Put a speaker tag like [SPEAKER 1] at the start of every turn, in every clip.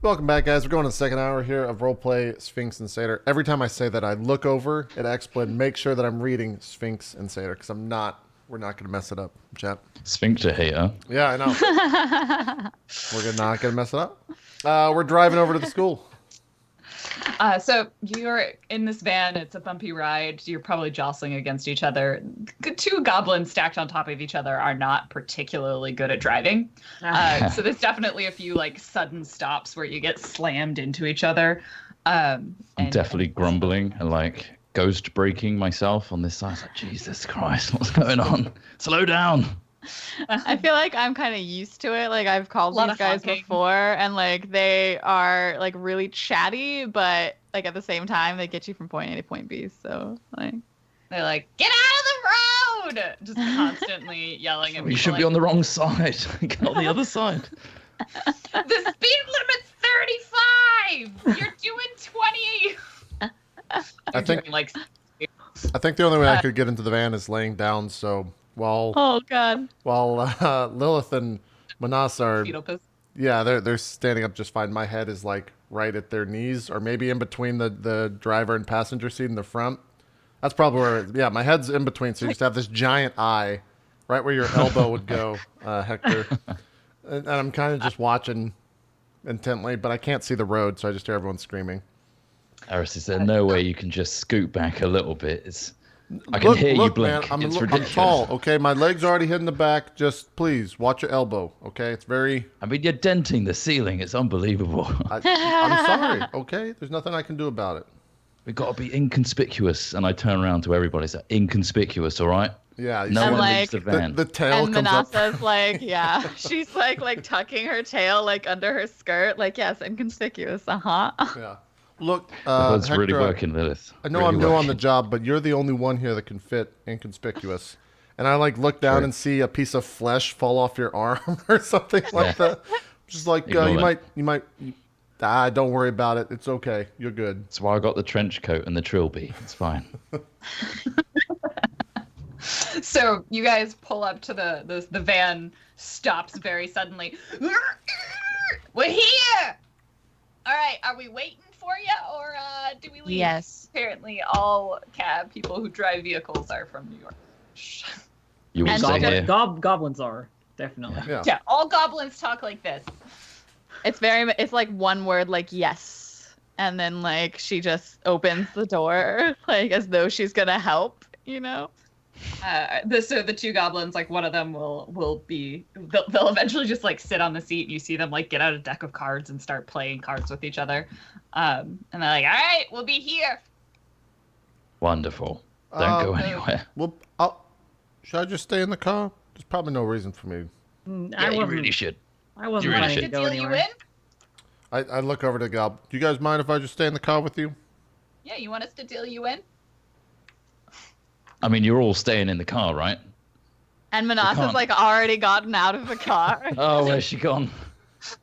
[SPEAKER 1] Welcome back, guys. We're going to the second hour here of roleplay Sphynx and Satyr. Every time I say that, I look over at XSplit, make sure that I'm reading Sphynx and Satyr, because we're not going to mess it up, chat.
[SPEAKER 2] Sphynx a hater.
[SPEAKER 1] Yeah, I know. We're not going to mess it up. We're driving over to the school.
[SPEAKER 3] So you're in this van. It's a bumpy ride. You're probably jostling against each other. Two goblins stacked on top of each other are not particularly good at driving. So there's definitely a few like sudden stops where you get slammed into each other.
[SPEAKER 2] I'm definitely grumbling and like ghost braking myself on this side. Like, Jesus Christ, what's going on? Slow down.
[SPEAKER 4] I feel like I'm kind of used to it. Like I've called these guys before, and like they are like really chatty, but like at the same time they get you from point A to point B. So like
[SPEAKER 3] they're like, "Get out of the road!" Just constantly yelling at me.
[SPEAKER 2] You should be on the wrong side. Get on the other side.
[SPEAKER 3] The speed limit's 35. You're doing 20.
[SPEAKER 1] I think the only way I could get into the van is laying down. So. While Lilith and Manas are, they're standing up just fine. My head is like right at their knees, or maybe in between the driver and passenger seat in the front. That's probably where, my head's in between. So you just have this giant eye right where your elbow would go, Hector. And I'm kind of just watching intently, but I can't see the road, so I just hear everyone screaming.
[SPEAKER 2] Aris, is there no way you can just scoot back a little bit? I can hear you blink.
[SPEAKER 1] Man,
[SPEAKER 2] it's
[SPEAKER 1] I'm
[SPEAKER 2] ridiculous.
[SPEAKER 1] tall, okay? My leg's already hitting the back. Just please watch your elbow, okay? It's very...
[SPEAKER 2] I mean, you're denting the ceiling. It's unbelievable.
[SPEAKER 1] I'm sorry, okay? There's nothing I can do about it.
[SPEAKER 2] We've got to be inconspicuous. And I turn around to everybody. It's inconspicuous, all right?
[SPEAKER 1] Yeah.
[SPEAKER 2] No one leaves the van.
[SPEAKER 1] The tail
[SPEAKER 4] and
[SPEAKER 1] comes up.
[SPEAKER 4] Manasa's like, yeah. She's like tucking her tail like under her skirt. Like, yes, inconspicuous. Uh-huh.
[SPEAKER 1] Yeah. Look,
[SPEAKER 2] that's
[SPEAKER 1] Hector,
[SPEAKER 2] really working, Lilith.
[SPEAKER 1] I know I'm new on the job, but you're the only one here that can fit inconspicuous. And I like look down and see a piece of flesh fall off your arm or something like that. Just like you might. Don't worry about it. It's okay. You're good.
[SPEAKER 2] That's why I got the trench coat and the trilby. It's fine.
[SPEAKER 3] So you guys pull up to the van. Stops very suddenly. We're here. All right. Are we waiting for you, or do we leave?
[SPEAKER 4] Yes.
[SPEAKER 3] Apparently, all cab people who drive vehicles are from New York.
[SPEAKER 2] You will stay here.
[SPEAKER 5] Goblins are definitely.
[SPEAKER 3] Yeah. All goblins talk like this.
[SPEAKER 4] It's like one word, like yes, and then like she just opens the door, like as though she's gonna help, you know.
[SPEAKER 3] So the two goblins, like one of them will be they'll eventually just like sit on the seat, and you see them like get out a deck of cards and start playing cards with each other, and they're like, all right, we'll be here.
[SPEAKER 2] Wonderful. Don't go anywhere.
[SPEAKER 1] Well, should I just stay in the car? There's probably no reason for me.
[SPEAKER 2] Yeah, you really should.
[SPEAKER 5] I wasn't
[SPEAKER 2] really
[SPEAKER 5] planning to
[SPEAKER 2] should.
[SPEAKER 5] go anywhere.
[SPEAKER 1] I look over to Gob. Do you guys mind if I just stay in the car with you?
[SPEAKER 3] Yeah, you want us to deal you in?
[SPEAKER 2] I mean, you're all staying in the car, right?
[SPEAKER 4] And Manasa's like already gotten out of the car.
[SPEAKER 2] Oh, where's she gone?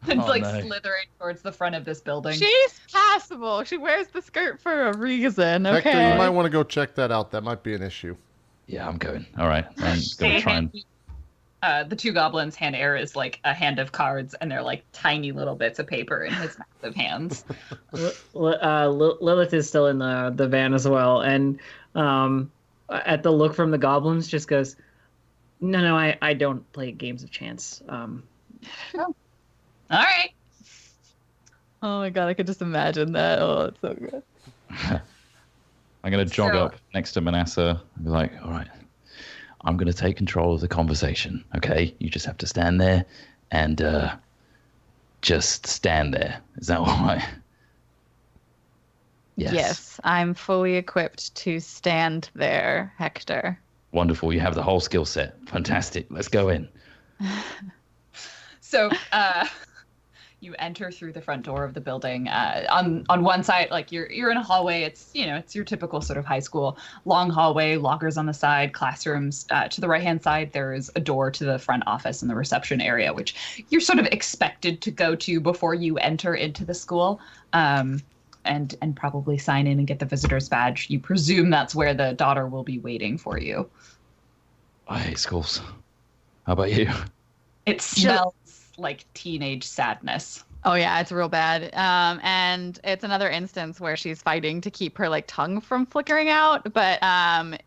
[SPEAKER 3] It's slithering towards the front of this building.
[SPEAKER 4] She's passable. She wears the skirt for a reason. Okay.
[SPEAKER 1] Hector, you might want to go check that out. That might be an issue.
[SPEAKER 2] Yeah, I'm going. All right. I'm going to try and...
[SPEAKER 3] The two goblins hand Ares like a hand of cards, and they're like tiny little bits of paper in his massive hands.
[SPEAKER 5] Lilith is still in the van as well, and at the look from the goblins, just goes, No, I don't play games of chance.
[SPEAKER 3] All right.
[SPEAKER 4] Oh my god, I could just imagine that. Oh, it's so good.
[SPEAKER 2] I'm going to jog up next to Manassa and be like, all right, I'm going to take control of the conversation, okay? You just have to stand there and just stand there. Is that all right?
[SPEAKER 4] Yes, I'm fully equipped to stand there, Hector.
[SPEAKER 2] Wonderful. You have the whole skill set. Fantastic. Let's go in.
[SPEAKER 3] So you enter through the front door of the building. On one side, like you're in a hallway. It's it's your typical sort of high school long hallway, lockers on the side, classrooms. To the right hand side, there is a door to the front office and the reception area, which you're sort of expected to go to before you enter into the school. And probably sign in and get the visitor's badge. You presume that's where the daughter will be waiting for you.
[SPEAKER 2] I hate schools. How about you?
[SPEAKER 3] It smells like teenage sadness.
[SPEAKER 4] Oh yeah, it's real bad. And it's another instance where she's fighting to keep her like tongue from flickering out, but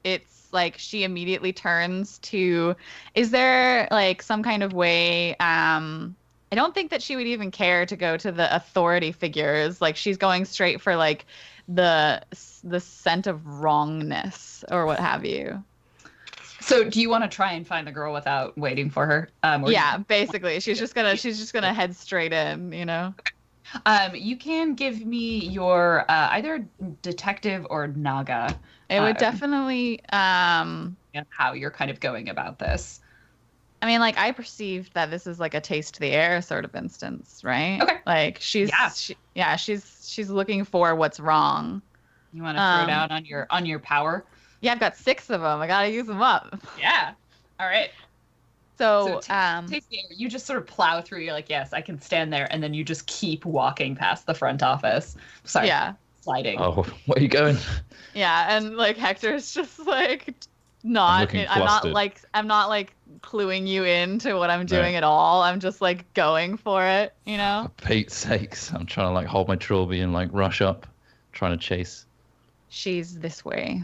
[SPEAKER 4] it's like she immediately turns to, is there like some kind of way, I don't think that she would even care to go to the authority figures. Like she's going straight for like the scent of wrongness or what have you.
[SPEAKER 3] So do you want to try and find the girl without waiting for her?
[SPEAKER 4] Yeah, basically. She's just gonna head straight in, you know?
[SPEAKER 3] You can give me your either detective or Naga.
[SPEAKER 4] It would definitely
[SPEAKER 3] and how you're kind of going about this.
[SPEAKER 4] I mean, like I perceived that this is like a taste to the air sort of instance, right?
[SPEAKER 3] Okay.
[SPEAKER 4] Like she's looking for what's wrong.
[SPEAKER 3] You want to throw down on your power?
[SPEAKER 4] Yeah, I've got 6 of them. I gotta use them up.
[SPEAKER 3] Yeah. All right.
[SPEAKER 4] So
[SPEAKER 3] taste the air. You just sort of plow through. You're like, yes, I can stand there, and then you just keep walking past the front office. Sorry.
[SPEAKER 4] Yeah.
[SPEAKER 3] Sliding.
[SPEAKER 2] Oh, where are you going?
[SPEAKER 4] Yeah, and like Hector's just like I'm not like cluing you into what I'm doing at all. I'm just like going for it, you know?
[SPEAKER 2] For Pete's sakes, I'm trying to like hold my trilby and like rush up, trying to chase.
[SPEAKER 4] She's this way.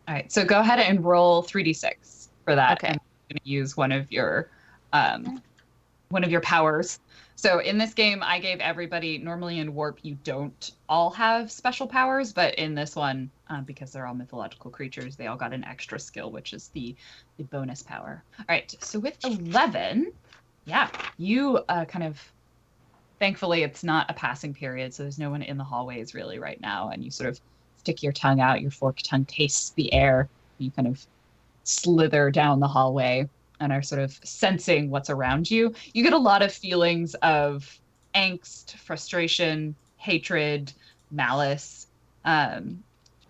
[SPEAKER 3] All right, so go ahead and roll 3d6 for that.
[SPEAKER 4] Okay.
[SPEAKER 3] And I'm going to use one of your powers. So in this game, I gave everybody, normally in Warp, you don't all have special powers, but in this one, because they're all mythological creatures, they all got an extra skill, which is the bonus power. All right, so with 11, yeah, you kind of, thankfully, it's not a passing period, so there's no one in the hallways really right now, and you sort of stick your tongue out, your forked tongue tastes the air, you kind of slither down the hallway and are sort of sensing what's around you. You get a lot of feelings of angst, frustration, hatred, malice.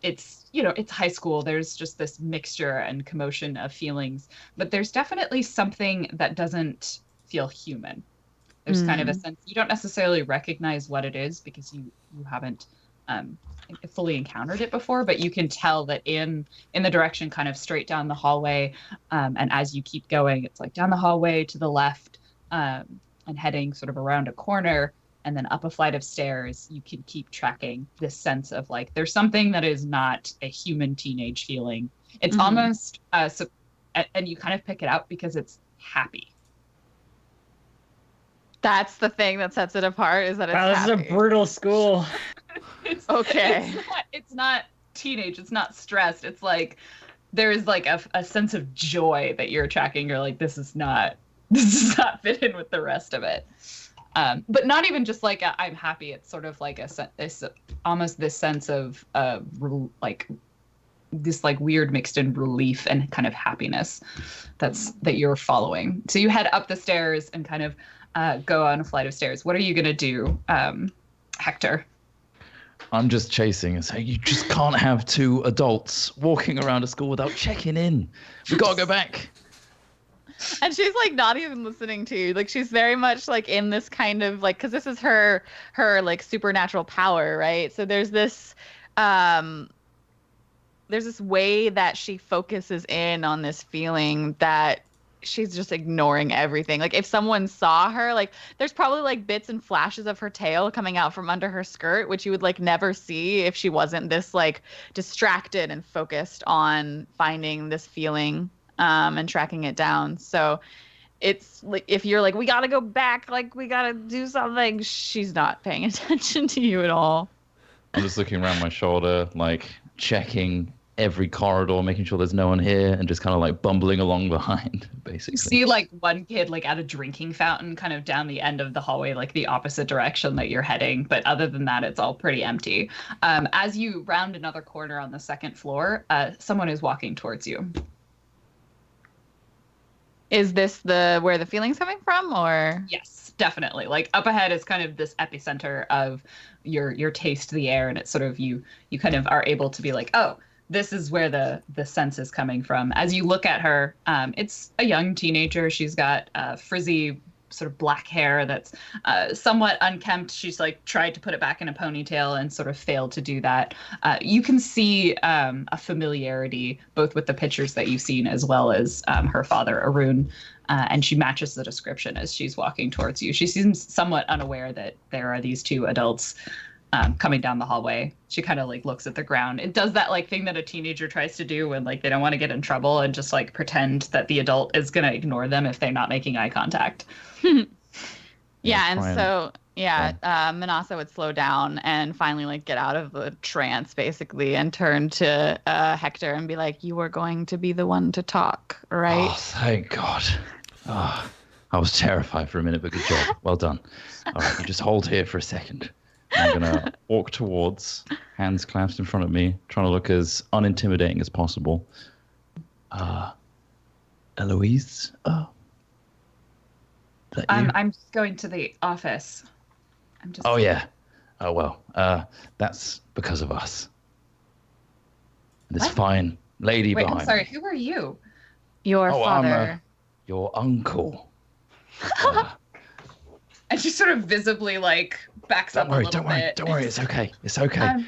[SPEAKER 3] It's high school. There's just this mixture and commotion of feelings, but there's definitely something that doesn't feel human. There's kind of a sense, you don't necessarily recognize what it is because you haven't fully encountered it before, but you can tell that in the direction kind of straight down the hallway, and as you keep going, it's like down the hallway to the left, and heading sort of around a corner and then up a flight of stairs, you can keep tracking this sense of like there's something that is not a human teenage feeling. It's almost and you kind of pick it out because it's happy.
[SPEAKER 4] That's the thing that sets it apart, is that it's
[SPEAKER 5] this
[SPEAKER 4] happy.
[SPEAKER 5] is a brutal school.
[SPEAKER 4] Okay.
[SPEAKER 3] It's not teenage. It's not stressed. It's like there's like a sense of joy that you're tracking. You're like, this does not fit in with the rest of it. But not even just like I'm happy. It's sort of like almost this sense of like this like weird mixed in relief and kind of happiness that you're following. So you head up the stairs and kind of go on a flight of stairs. What are you gonna do, Hector?
[SPEAKER 2] I'm just chasing and saying, you just can't have 2 adults walking around a school without checking in. We gotta go back.
[SPEAKER 4] And she's like not even listening to you. Like she's very much like in this kind of like, because this is her like supernatural power, right? So there's this way that she focuses in on this feeling that she's just ignoring everything. Like if someone saw her, like there's probably like bits and flashes of her tail coming out from under her skirt, which you would like never see if she wasn't this like distracted and focused on finding this feeling and tracking it down. So it's like if you're like, we gotta go back, like we gotta do something, she's not paying attention to you at all.
[SPEAKER 2] I'm just looking around my shoulder, like checking every corridor, making sure there's no one here, and just kind of like bumbling along behind, basically.
[SPEAKER 3] You see like one kid like at a drinking fountain kind of down the end of the hallway, like the opposite direction that you're heading, but other than that it's all pretty empty. As you round another corner on the second floor, someone is walking towards you.
[SPEAKER 4] Is this where the feeling's coming from, or?
[SPEAKER 3] Yes, definitely. Like up ahead is kind of this epicenter of your taste the air, and it's sort of you kind of are able to be like, oh, this is where the sense is coming from. As you look at her, it's a young teenager. She's got frizzy sort of black hair that's somewhat unkempt. She's like tried to put it back in a ponytail and sort of failed to do that. You can see a familiarity both with the pictures that you've seen as well as her father, Arun. And she matches the description as she's walking towards you. She seems somewhat unaware that there are these two adults coming down the hallway. She kind of like looks at the ground. It does that like thing that a teenager tries to do when like they don't want to get in trouble and just like pretend that the adult is going to ignore them if they're not making eye contact.
[SPEAKER 4] Yeah, and so Manasa would slow down and finally like get out of the trance basically and turn to Hector and be like, "You are going to be the one to talk, right?"
[SPEAKER 2] Oh, thank God. Oh, I was terrified for a minute, but good job. Well done. All right, you just hold here for a second. I'm going to walk towards, hands clasped in front of me, trying to look as unintimidating as possible. Eloise?
[SPEAKER 3] I'm just going to the office.
[SPEAKER 2] Oh, yeah. Oh, well, that's because of us. This fine lady behind
[SPEAKER 3] I'm sorry,
[SPEAKER 2] me.
[SPEAKER 3] who are you?
[SPEAKER 4] Your father.
[SPEAKER 2] I'm your uncle.
[SPEAKER 3] And she sort of visibly like backs up a little bit.
[SPEAKER 2] Don't worry, it's okay. It's okay.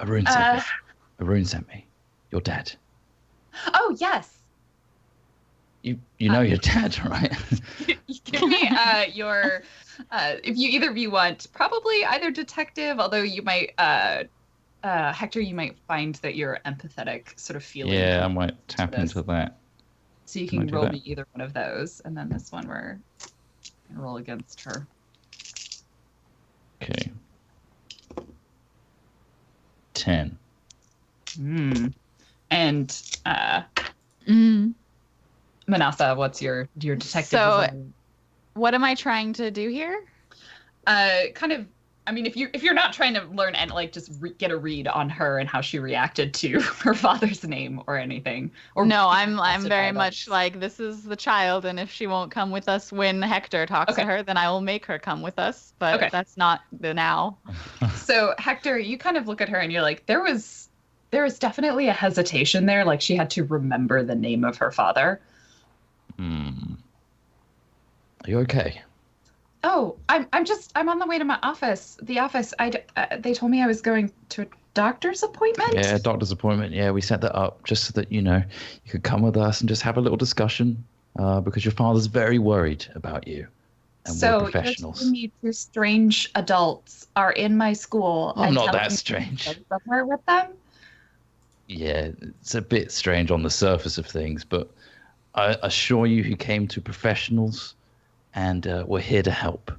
[SPEAKER 2] Arun sent me. Arun sent me. Your dad.
[SPEAKER 3] Oh, yes.
[SPEAKER 2] You know your dad, right?
[SPEAKER 3] Give me your if either of you want, probably either detective, although you might Hector, you might find that you're empathetic sort of feeling.
[SPEAKER 2] Yeah, I might tap into that.
[SPEAKER 3] So you can roll me either one of those, and then this one we're gonna roll against her.
[SPEAKER 2] Okay. 10.
[SPEAKER 3] And Manasa, what's your detective?
[SPEAKER 4] So, what am I trying to do here?
[SPEAKER 3] Kind of. I mean, if you're not trying to learn and like just get a read on her and how she reacted to her father's name or anything. Or
[SPEAKER 4] no, I'm very much like, this is the child, and if she won't come with us when Hector talks to her, then I will make her come with us. But that's not the now.
[SPEAKER 3] So Hector, you kind of look at her and you're like, there was definitely a hesitation there, like she had to remember the name of her father.
[SPEAKER 2] Are you okay?
[SPEAKER 3] Oh, I'm on the way to my office. The office. They told me I was going to a doctor's appointment.
[SPEAKER 2] Yeah, doctor's appointment. Yeah, we set that up just so that you could come with us and just have a little discussion because your father's very worried about you. And we're professionals.
[SPEAKER 3] So you're telling me two strange adults are in my school.
[SPEAKER 2] I'm not that strange.
[SPEAKER 3] Somewhere with them.
[SPEAKER 2] Yeah, it's a bit strange on the surface of things, but I assure you, he came to professionals. And we're here to help.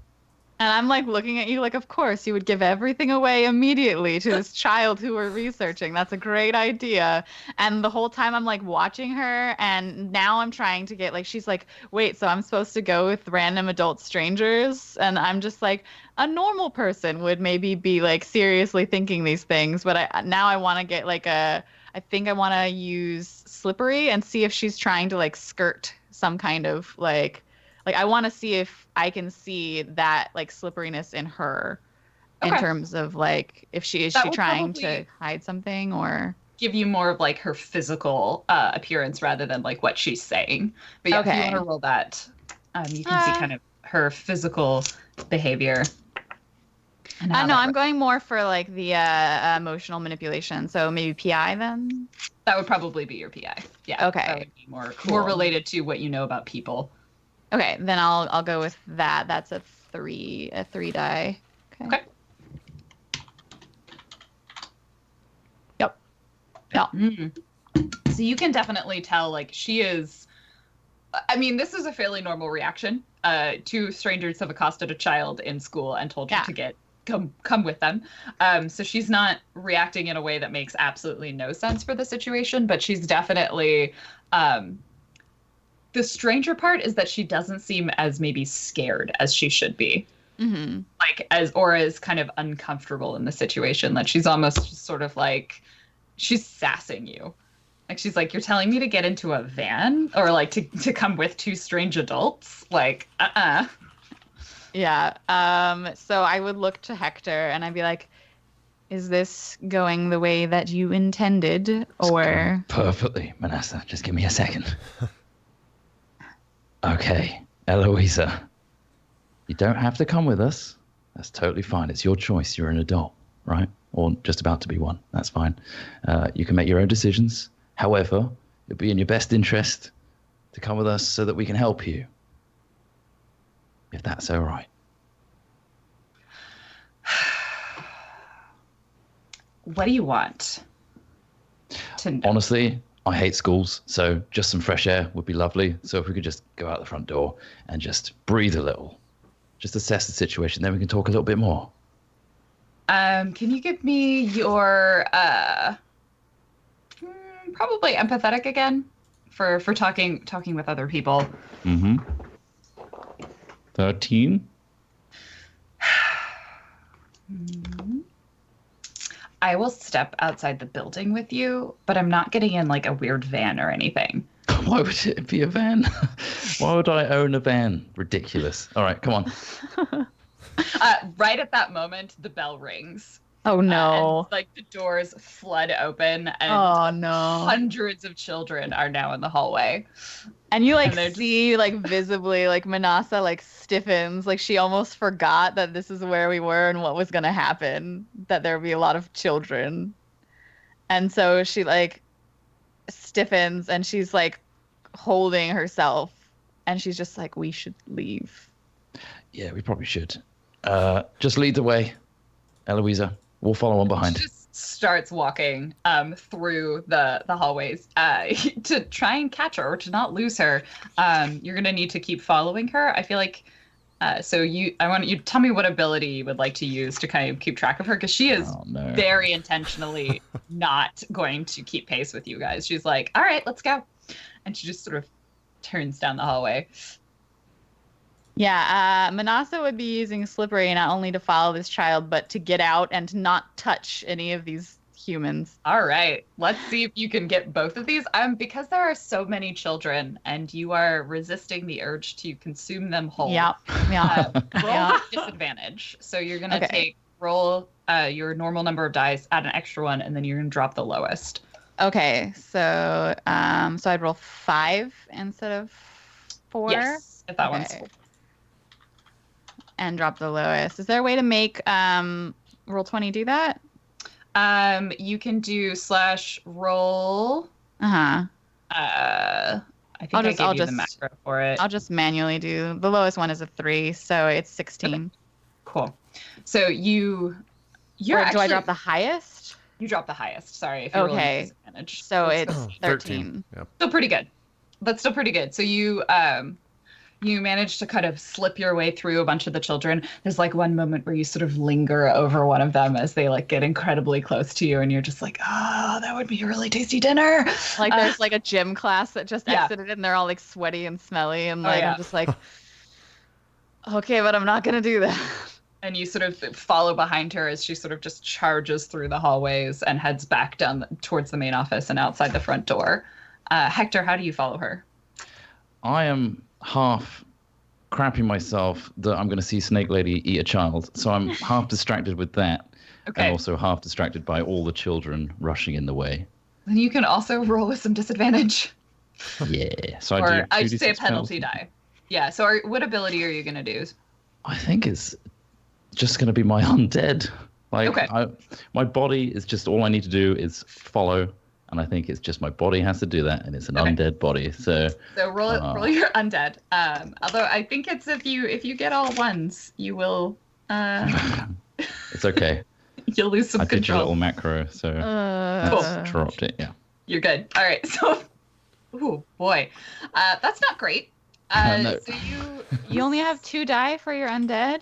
[SPEAKER 4] And I'm like looking at you like, of course, you would give everything away immediately to this child who we're researching. That's a great idea. And the whole time I'm like watching her, and now I'm trying to get like, she's like, wait, so I'm supposed to go with random adult strangers? And I'm just like, a normal person would maybe be like seriously thinking these things. But now I want to get like I think I want to use slippery and see if she's trying to like skirt some kind of like I want to see if I can see that like slipperiness in her in terms of like if she trying to hide something or
[SPEAKER 3] give you more of like her physical appearance rather than like what she's saying. But yeah, if you want to roll that, you can see kind of her physical behavior.
[SPEAKER 4] No, I'm going more for like the emotional manipulation. So maybe PI then?
[SPEAKER 3] That would probably be your PI. Yeah.
[SPEAKER 4] Okay.
[SPEAKER 3] That would be more related to what you know about people.
[SPEAKER 4] Okay, then I'll go with that. That's a 3 die. Okay. Yep. Yeah.
[SPEAKER 3] So you can definitely tell like she is. I mean, this is a fairly normal reaction. Two strangers have accosted a child in school and told her to come with them. So she's not reacting in a way that makes absolutely no sense for the situation, but she's definitely. The stranger part is that she doesn't seem as maybe scared as she should be.
[SPEAKER 4] Mm-hmm.
[SPEAKER 3] Like as kind of uncomfortable in the situation, that she's almost just sort of like she's sassing you. Like she's like, you're telling me to get into a van or like to come with two strange adults? Like,
[SPEAKER 4] Yeah. So I would look to Hector and I'd be like, is this going the way that you intended or
[SPEAKER 2] perfectly, Manasa. Just give me a second. Okay, Eloisa, you don't have to come with us. That's totally fine. It's your choice. You're an adult, right? Or just about to be one. That's fine. You can make your own decisions. However, it'd be in your best interest to come with us so that we can help you. If that's all right.
[SPEAKER 3] What do you want to know?
[SPEAKER 2] Honestly, I hate schools, so just some fresh air would be lovely. So if we could just go out the front door and just breathe a little, just assess the situation, then we can talk a little bit more.
[SPEAKER 3] Can you give me your probably empathetic again for talking with other people?
[SPEAKER 2] 13.
[SPEAKER 3] I will step outside the building with you, but I'm not getting in like a weird van or anything.
[SPEAKER 2] Why would it be a van? Why would I own a van? Ridiculous. All right, come on.
[SPEAKER 3] Right at that moment, the bell rings.
[SPEAKER 4] Oh no!
[SPEAKER 3] And, like the doors flood open, and hundreds of children are now in the hallway.
[SPEAKER 4] And you like see like visibly like Manasa like stiffens, like she almost forgot that this is where we were and what was gonna happen, that there would be a lot of children. And so she like stiffens and she's like holding herself and she's just like, we should leave.
[SPEAKER 2] Yeah, we probably should. Just lead the way, Eloisa. We'll follow on behind.
[SPEAKER 3] She just starts walking through the hallways to try and catch her or to not lose her. You're gonna need to keep following her. I feel like I want you to tell me what ability you would like to use to kind of keep track of her, because she is very intentionally not going to keep pace with you guys. She's like, all right, let's go. And she just sort of turns down the hallway.
[SPEAKER 4] Yeah, Manasa would be using Slippery not only to follow this child, but to get out and to not touch any of these humans.
[SPEAKER 3] All right, let's see if you can get both of these. Because there are so many children and you are resisting the urge to consume them whole.
[SPEAKER 4] Yeah.
[SPEAKER 3] Roll with disadvantage. So you're going to roll your normal number of dice, add an extra one, and then you're going to drop the lowest.
[SPEAKER 4] Okay, so I'd roll 5 instead of 4?
[SPEAKER 3] Yes, if that one's full.
[SPEAKER 4] And drop the lowest. Is there a way to make Roll20 do that?
[SPEAKER 3] You can do /roll.
[SPEAKER 4] I
[SPEAKER 3] think I gave you the macro for it.
[SPEAKER 4] I'll just manually do. The lowest one is a 3, so it's 16.
[SPEAKER 3] Okay. Cool. So do
[SPEAKER 4] I drop the highest?
[SPEAKER 3] You drop the highest. Sorry. If you're rolling disadvantage.
[SPEAKER 4] So it's 13.
[SPEAKER 1] Yep.
[SPEAKER 3] Still pretty good. That's still pretty good. So you manage to kind of slip your way through a bunch of the children. There's like one moment where you sort of linger over one of them as they like get incredibly close to you, and you're just like, oh, that would be a really tasty dinner.
[SPEAKER 4] Like there's like a gym class that just exited and they're all like sweaty and smelly, and like I'm just like, okay, but I'm not gonna do that.
[SPEAKER 3] And you sort of follow behind her as she sort of just charges through the hallways and heads back down towards the main office and outside the front door. Hector, how do you follow her?
[SPEAKER 2] I am half crapping myself that I'm going to see Snake Lady eat a child. So I'm half distracted with that. Okay. And also half distracted by all the children rushing in the way.
[SPEAKER 3] Then you can also roll with some disadvantage.
[SPEAKER 2] Yeah. So
[SPEAKER 3] I should say a penalty die. Yeah. So what ability are you going to do?
[SPEAKER 2] I think it's just going to be my undead. Like, my body is just, all I need to do is follow. And I think it's just my body has to do that, and it's an undead body. So
[SPEAKER 3] roll your undead. Although I think it's if you get all ones, you will.
[SPEAKER 2] It's okay.
[SPEAKER 3] You'll lose some control.
[SPEAKER 2] I did your little macro, so I dropped it. Yeah.
[SPEAKER 3] You're good. All right. So, oh boy, that's not great.
[SPEAKER 2] No.
[SPEAKER 3] So
[SPEAKER 4] you only have 2 die for your undead.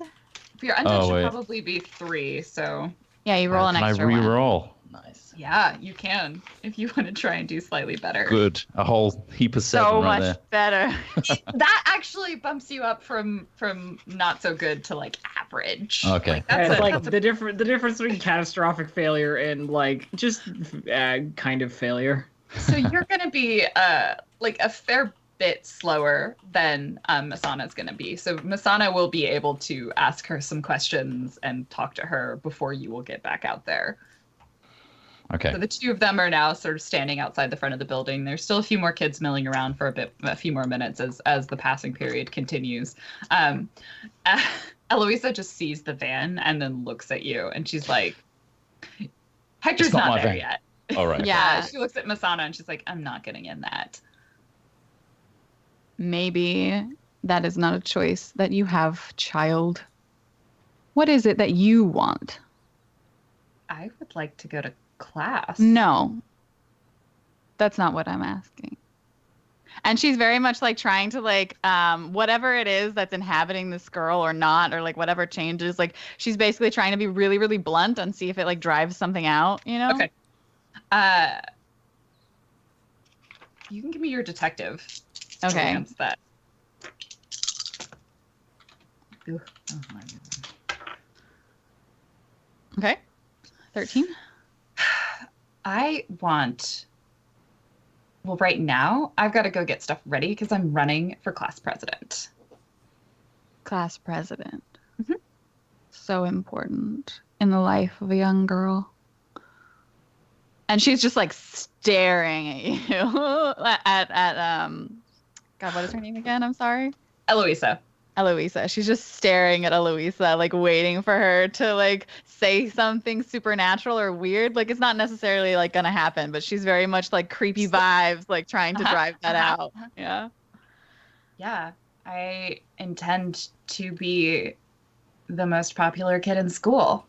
[SPEAKER 3] For your undead should probably be 3. So
[SPEAKER 4] yeah, you roll an extra one.
[SPEAKER 2] Can I re-roll? Nice.
[SPEAKER 3] Yeah, you can if you want to try and do slightly better.
[SPEAKER 2] Good. A whole heap of 7 right there.
[SPEAKER 4] So much better.
[SPEAKER 3] That actually bumps you up from not so good to like average.
[SPEAKER 2] Okay.
[SPEAKER 5] Like, the difference between catastrophic failure and like just kind of failure.
[SPEAKER 3] So you're gonna be like a fair bit slower than Masana's gonna be. So Masana will be able to ask her some questions and talk to her before you will get back out there.
[SPEAKER 2] Okay.
[SPEAKER 3] So the two of them are now sort of standing outside the front of the building. There's still a few more kids milling around for a few more minutes as the passing period continues. Eloisa just sees the van and then looks at you, and she's like, Hector's not there yet.
[SPEAKER 2] All right.
[SPEAKER 3] Yeah, she looks at Masana and she's like, I'm not getting in that.
[SPEAKER 4] Maybe that is not a choice that you have, child. What is it that you want?
[SPEAKER 3] I would like to go to class.
[SPEAKER 4] No. That's not what I'm asking. And she's very much like trying to like whatever it is that's inhabiting this girl or not, or like whatever changes, like she's basically trying to be really, really blunt and see if it like drives something out, you know?
[SPEAKER 3] Okay. You can give me your detective.
[SPEAKER 4] Okay.
[SPEAKER 3] Against that. Ooh. Oh my God.
[SPEAKER 4] Okay. 13.
[SPEAKER 3] I want. Well, right now, I've got to go get stuff ready because I'm running for class president.
[SPEAKER 4] Class president.
[SPEAKER 3] Mm-hmm.
[SPEAKER 4] So important in the life of a young girl. And she's just like staring at you. God, what is her name again? I'm sorry.
[SPEAKER 3] Eloisa.
[SPEAKER 4] She's just staring at Eloisa, like waiting for her to like say something supernatural or weird. Like it's not necessarily like gonna happen, but she's very much like creepy vibes, like trying to drive that out. Yeah.
[SPEAKER 3] Yeah. I intend to be the most popular kid in school.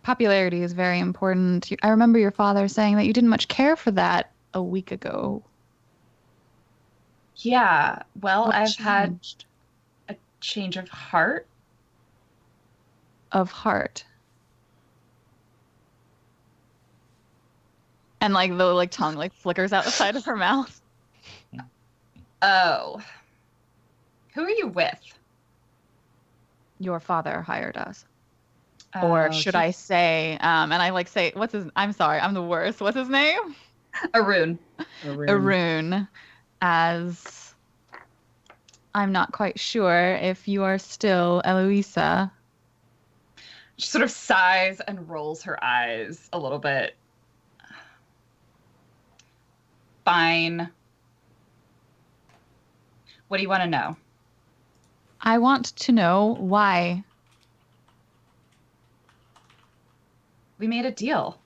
[SPEAKER 4] Popularity is very important. I remember your father saying that you didn't much care for that a week ago.
[SPEAKER 3] Yeah, well,
[SPEAKER 4] What
[SPEAKER 3] I've
[SPEAKER 4] changed?
[SPEAKER 3] had a change of heart.
[SPEAKER 4] Of heart. And like the like tongue like flickers out the side of her mouth.
[SPEAKER 3] Oh. Who are you with?
[SPEAKER 4] Your father hired us. Or should I say, and I like say, I'm sorry, I'm the worst. What's his name?
[SPEAKER 3] Arun.
[SPEAKER 4] Arun. As I'm not quite sure if you are still Eloisa.
[SPEAKER 3] She sort of sighs and rolls her eyes a little bit. Fine. What do you want to know?
[SPEAKER 4] I want to know why.
[SPEAKER 3] We made a deal.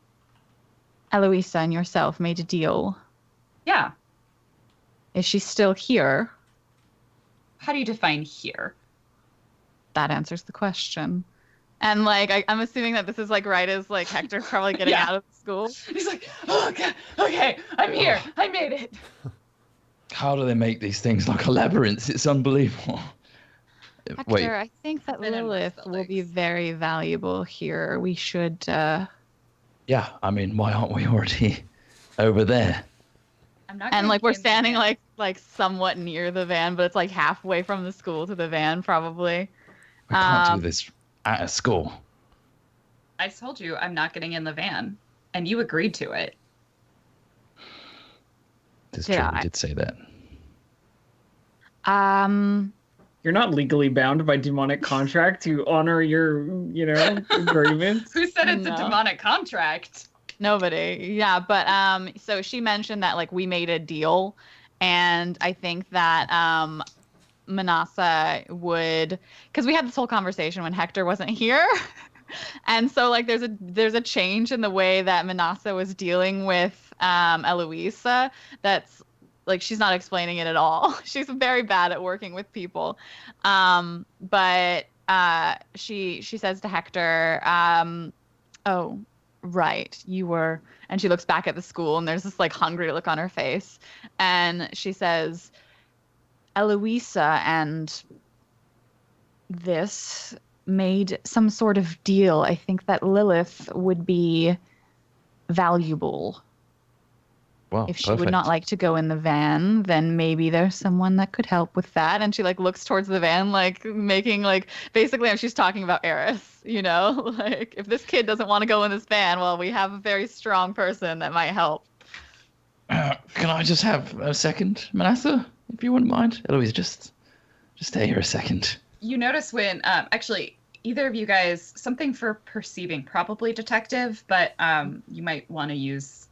[SPEAKER 4] Eloisa and yourself made a deal.
[SPEAKER 3] Yeah.
[SPEAKER 4] Is she still here?
[SPEAKER 3] How do you define here?
[SPEAKER 4] That answers the question. And like I'm assuming that this is like right as like Hector's probably getting out of school.
[SPEAKER 3] He's like, oh, okay, I'm here. I made it.
[SPEAKER 2] How do they make these things like a labyrinth? It's unbelievable.
[SPEAKER 4] Hector,
[SPEAKER 2] Wait.
[SPEAKER 4] I think that Lilith will be very valuable here. We should
[SPEAKER 2] Yeah, I mean, why aren't we already over there?
[SPEAKER 3] I'm not
[SPEAKER 4] and like we're standing like somewhat near the van, but it's like halfway from the school to the van probably.
[SPEAKER 2] We can't do this at a school.
[SPEAKER 3] I told you I'm not getting in the van, and you agreed to it.
[SPEAKER 2] It's true, we did say that.
[SPEAKER 5] You're not legally bound by demonic contract to honor your, agreements.
[SPEAKER 3] Who said it's a demonic contract?
[SPEAKER 4] Nobody. Yeah, but so she mentioned that like we made a deal, and I think that Manasa would, because we had this whole conversation when Hector wasn't here. And so like there's a change in the way that Manasa was dealing with Eloisa that's like she's not explaining it at all. She's very bad at working with people. But she says to Hector, oh, right, you were, and she looks back at the school and there's this like hungry look on her face. And she says, Eloisa and this made some sort of deal. I think that Lilith would be valuable.
[SPEAKER 2] Well,
[SPEAKER 4] if she would not like to go in the van, then maybe there's someone that could help with that. And she like looks towards the van, like making like basically she's talking about Eris, like if this kid doesn't want to go in this van, well, we have a very strong person that might help.
[SPEAKER 2] Can I just have a second, Manasa, if you wouldn't mind? Eloise, just stay here a second.
[SPEAKER 3] You notice when actually either of you guys something for perceiving, probably detective, but you might want to use.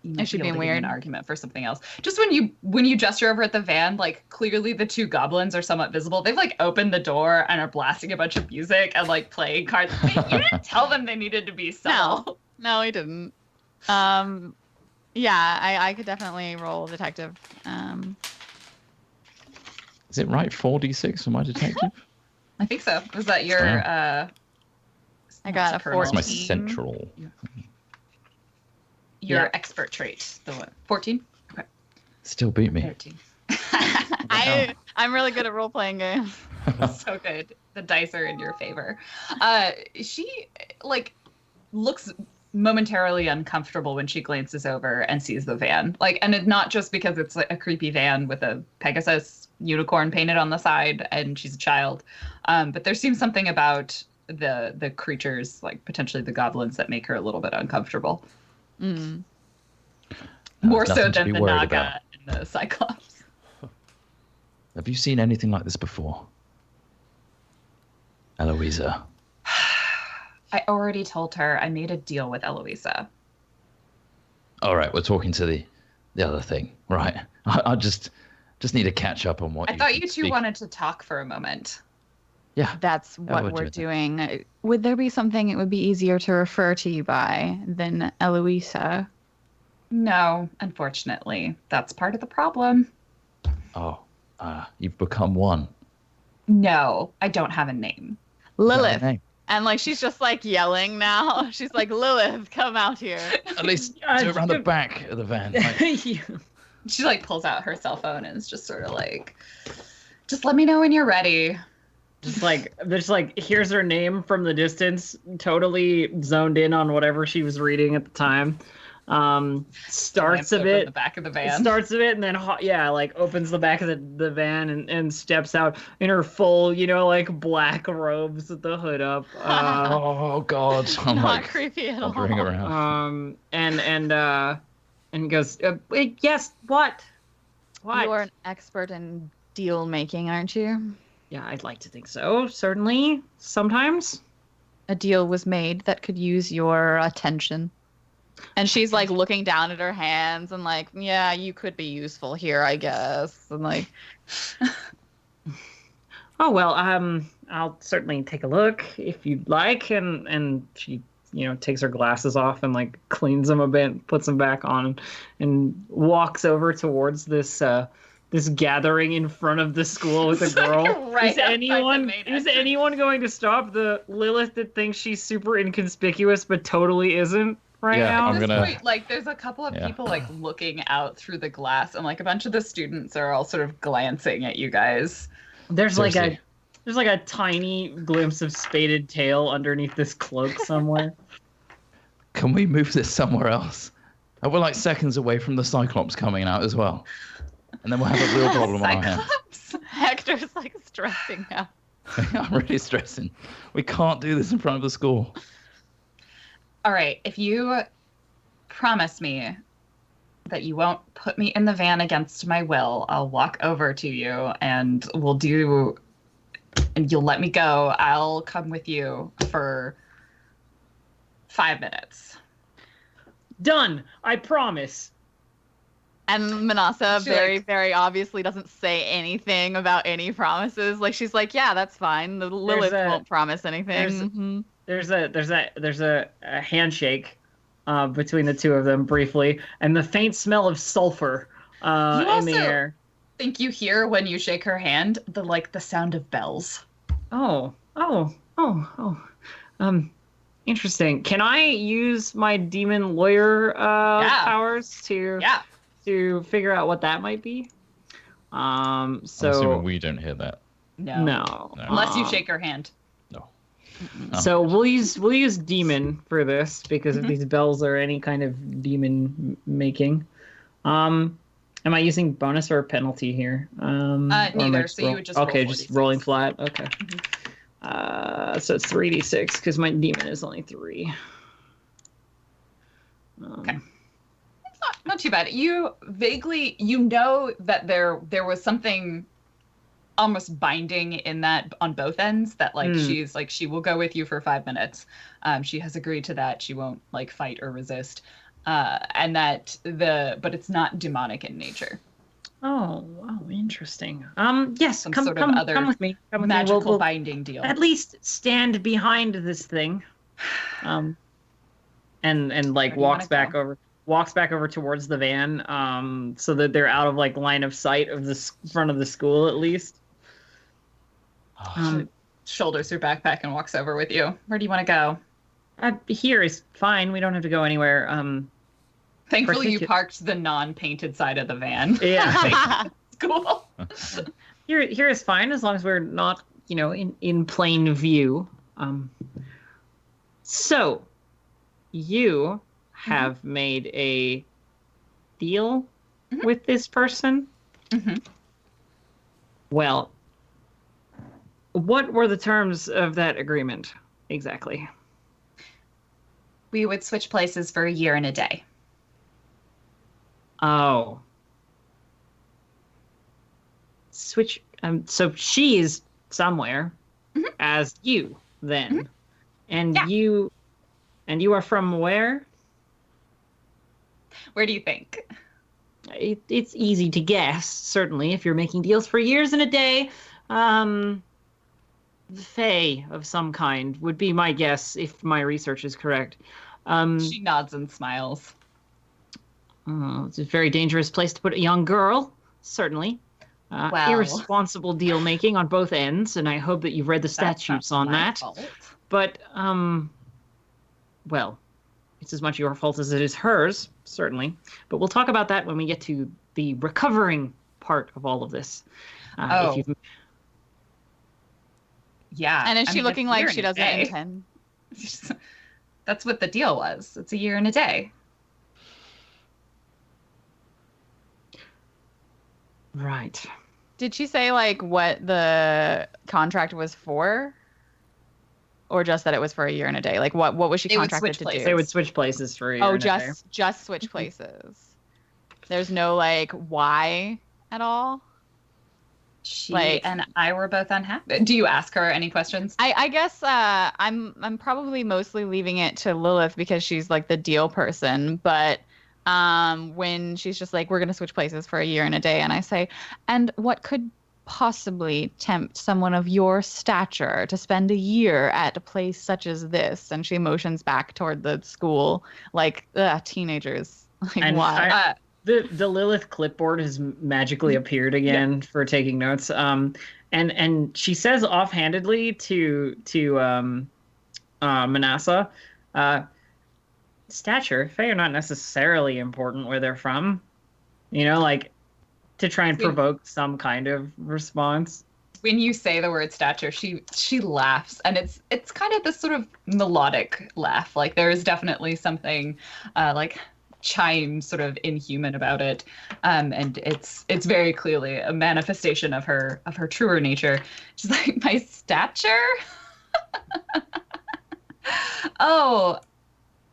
[SPEAKER 4] It should be weird.
[SPEAKER 3] An argument for something else. Just when you gesture over at the van, like clearly the two goblins are somewhat visible. They've like opened the door and are blasting a bunch of music and like playing cards. You didn't tell them they needed to be subtle.
[SPEAKER 4] No, he didn't. Yeah, I could definitely roll detective.
[SPEAKER 2] Is it right? 4d6 for my detective?
[SPEAKER 3] I think so. Was that your?
[SPEAKER 4] I got a 14.
[SPEAKER 2] That's my central.
[SPEAKER 3] Your expert trait, the one 14. Okay.
[SPEAKER 2] Still beat me.
[SPEAKER 3] 13.
[SPEAKER 4] I'm really good at role playing games.
[SPEAKER 3] So good. The dice are in your favor. She like looks momentarily uncomfortable when she glances over and sees the van. Like, and it's not just because it's like a creepy van with a Pegasus unicorn painted on the side and she's a child, but there seems something about the creatures, like potentially the goblins, that make her a little bit uncomfortable. More so than the Naga and the Cyclops.
[SPEAKER 2] Have you seen anything like this before, Eloisa?
[SPEAKER 3] I already told her I made a deal with Eloisa.
[SPEAKER 2] All right, we're talking to the other thing, right? I just need to catch up on what
[SPEAKER 3] I thought you two wanted to talk for a moment.
[SPEAKER 2] Yeah.
[SPEAKER 4] That's what we're doing. Would there be something it would be easier to refer to you by than Eloisa?
[SPEAKER 3] No, unfortunately. That's part of the problem.
[SPEAKER 2] Oh, you've become one.
[SPEAKER 3] No, I don't have a name.
[SPEAKER 4] Lilith. And like she's just like yelling now. She's like, Lilith, come out here.
[SPEAKER 2] At least do it around the back of the van.
[SPEAKER 3] She like pulls out her cell phone and is just sort of like, just let me know when you're ready.
[SPEAKER 5] Just like here's her name from the distance, totally zoned in on whatever she was reading at the time. Starts a bit,
[SPEAKER 3] the back of the van.
[SPEAKER 5] Starts a bit, and then like opens the back of the van and steps out in her full, like black robes with the hood up.
[SPEAKER 2] Oh God,
[SPEAKER 4] not creepy at all.
[SPEAKER 2] Bring her around.
[SPEAKER 5] And goes, yes, what?
[SPEAKER 4] You're an expert in deal making, aren't you?
[SPEAKER 5] Yeah, I'd like to think so. Certainly, sometimes.
[SPEAKER 4] A deal was made that could use your attention. And she's like looking down at her hands and like, yeah, you could be useful here, I guess. And like,
[SPEAKER 5] oh well, I'll certainly take a look if you'd like. And she, takes her glasses off and like cleans them a bit, puts them back on, and walks over towards this gathering in front of the school with a girl.
[SPEAKER 3] Right,
[SPEAKER 5] is anyone going to stop the Lilith that thinks she's super inconspicuous but totally isn't? Right now.
[SPEAKER 3] At this point, like, there's a couple of people like looking out through the glass, and like a bunch of the students are all sort of glancing at you guys.
[SPEAKER 5] There's like a tiny glimpse of spaded tail underneath this cloak somewhere.
[SPEAKER 2] Can we move this somewhere else? We're like seconds away from the Cyclops coming out as well, and then we'll have a real problem on our hands.
[SPEAKER 4] Hector's like stressing now.
[SPEAKER 2] I'm really stressing. We can't do this in front of the school.
[SPEAKER 3] All right, if you promise me that you won't put me in the van against my will, I'll walk over to you and and you'll let me go. I'll come with you for 5 minutes.
[SPEAKER 5] Done. I promise.
[SPEAKER 4] And Manasa very obviously doesn't say anything about any promises. Like she's like, yeah, that's fine. The Lilith won't promise anything.
[SPEAKER 5] There's a handshake between the two of them briefly, and the faint smell of sulfur in the air.
[SPEAKER 3] Think you hear when you shake her hand the sound of bells.
[SPEAKER 5] Oh. Interesting. Can I use my demon lawyer powers to figure out what that might be? So
[SPEAKER 2] I'm assuming we don't hear that.
[SPEAKER 5] No.
[SPEAKER 3] Unless you shake her hand.
[SPEAKER 5] So we'll use demon for this because if these bells are any kind of demon making. Am I using bonus or penalty here?
[SPEAKER 3] Neither. So you would just roll
[SPEAKER 5] just rolling flat. Okay. So it's 3d6 because my demon is only 3.
[SPEAKER 3] Okay. It's not too bad. You vaguely, that there was something almost binding in that on both ends, that like she's like, she will go with you for 5 minutes. She has agreed to that. She won't like fight or resist. And that but it's not demonic in nature.
[SPEAKER 5] Oh, interesting. Yes,
[SPEAKER 3] Some
[SPEAKER 5] come
[SPEAKER 3] sort of other
[SPEAKER 5] come with me. Come with
[SPEAKER 3] magical
[SPEAKER 5] me. We'll
[SPEAKER 3] binding deal.
[SPEAKER 5] at least stand behind this thing. And like walks back over towards the van, so that they're out of like line of sight of the front of the school at least.
[SPEAKER 3] Shoulders her backpack and walks over with you. Where do you want to go?
[SPEAKER 5] Here is fine. We don't have to go anywhere.
[SPEAKER 3] Thankfully, you parked the non-painted side of the van.
[SPEAKER 5] Yeah.
[SPEAKER 3] Cool.
[SPEAKER 5] Here is fine, as long as we're not, in plain view. So, you have made a deal with this person? Well, what were the terms of that agreement, exactly?
[SPEAKER 3] We would switch places for a year and a day.
[SPEAKER 5] Oh. Switch. So she's somewhere as you then. And you are from where?
[SPEAKER 3] Where do you think?
[SPEAKER 5] It's easy to guess, certainly, if you're making deals for years and a day. Fae of some kind would be my guess, if my research is correct.
[SPEAKER 3] She nods and smiles.
[SPEAKER 5] It's a very dangerous place to put a young girl, certainly. Irresponsible deal making on both ends, and I hope that you've read the statutes on that.
[SPEAKER 3] Fault.
[SPEAKER 5] But, well, it's as much your fault as it is hers, certainly. But we'll talk about that when we get to the recovering part of all of this.
[SPEAKER 3] Yeah.
[SPEAKER 4] And is she looking like she doesn't intend?
[SPEAKER 3] That's what the deal was. It's a year and a day.
[SPEAKER 5] Right.
[SPEAKER 4] Did she say like what the contract was for? Or just that it was for a year and a day? Like what was she contracted to do?
[SPEAKER 5] They would switch places for a year and a day.
[SPEAKER 4] Just switch places. There's no like why at all?
[SPEAKER 3] She and I were both unhappy. Do you ask her any questions?
[SPEAKER 4] I guess I'm probably mostly leaving it to Lilith because she's like the deal person, but when she's just like, we're going to switch places for a year and a day. And I say, and what could possibly tempt someone of your stature to spend a year at a place such as this? And she motions back toward the school like, teenagers. Like, why?
[SPEAKER 5] The Lilith clipboard has magically appeared again for taking notes. And she says offhandedly to Manasseh, stature, Fae are not necessarily important where they're from. Like to try and provoke some kind of response.
[SPEAKER 3] When you say the word stature, she laughs, and it's kind of this sort of melodic laugh. Like there is definitely something like chime sort of inhuman about it, and it's very clearly a manifestation of her truer nature. She's like, my stature? Oh,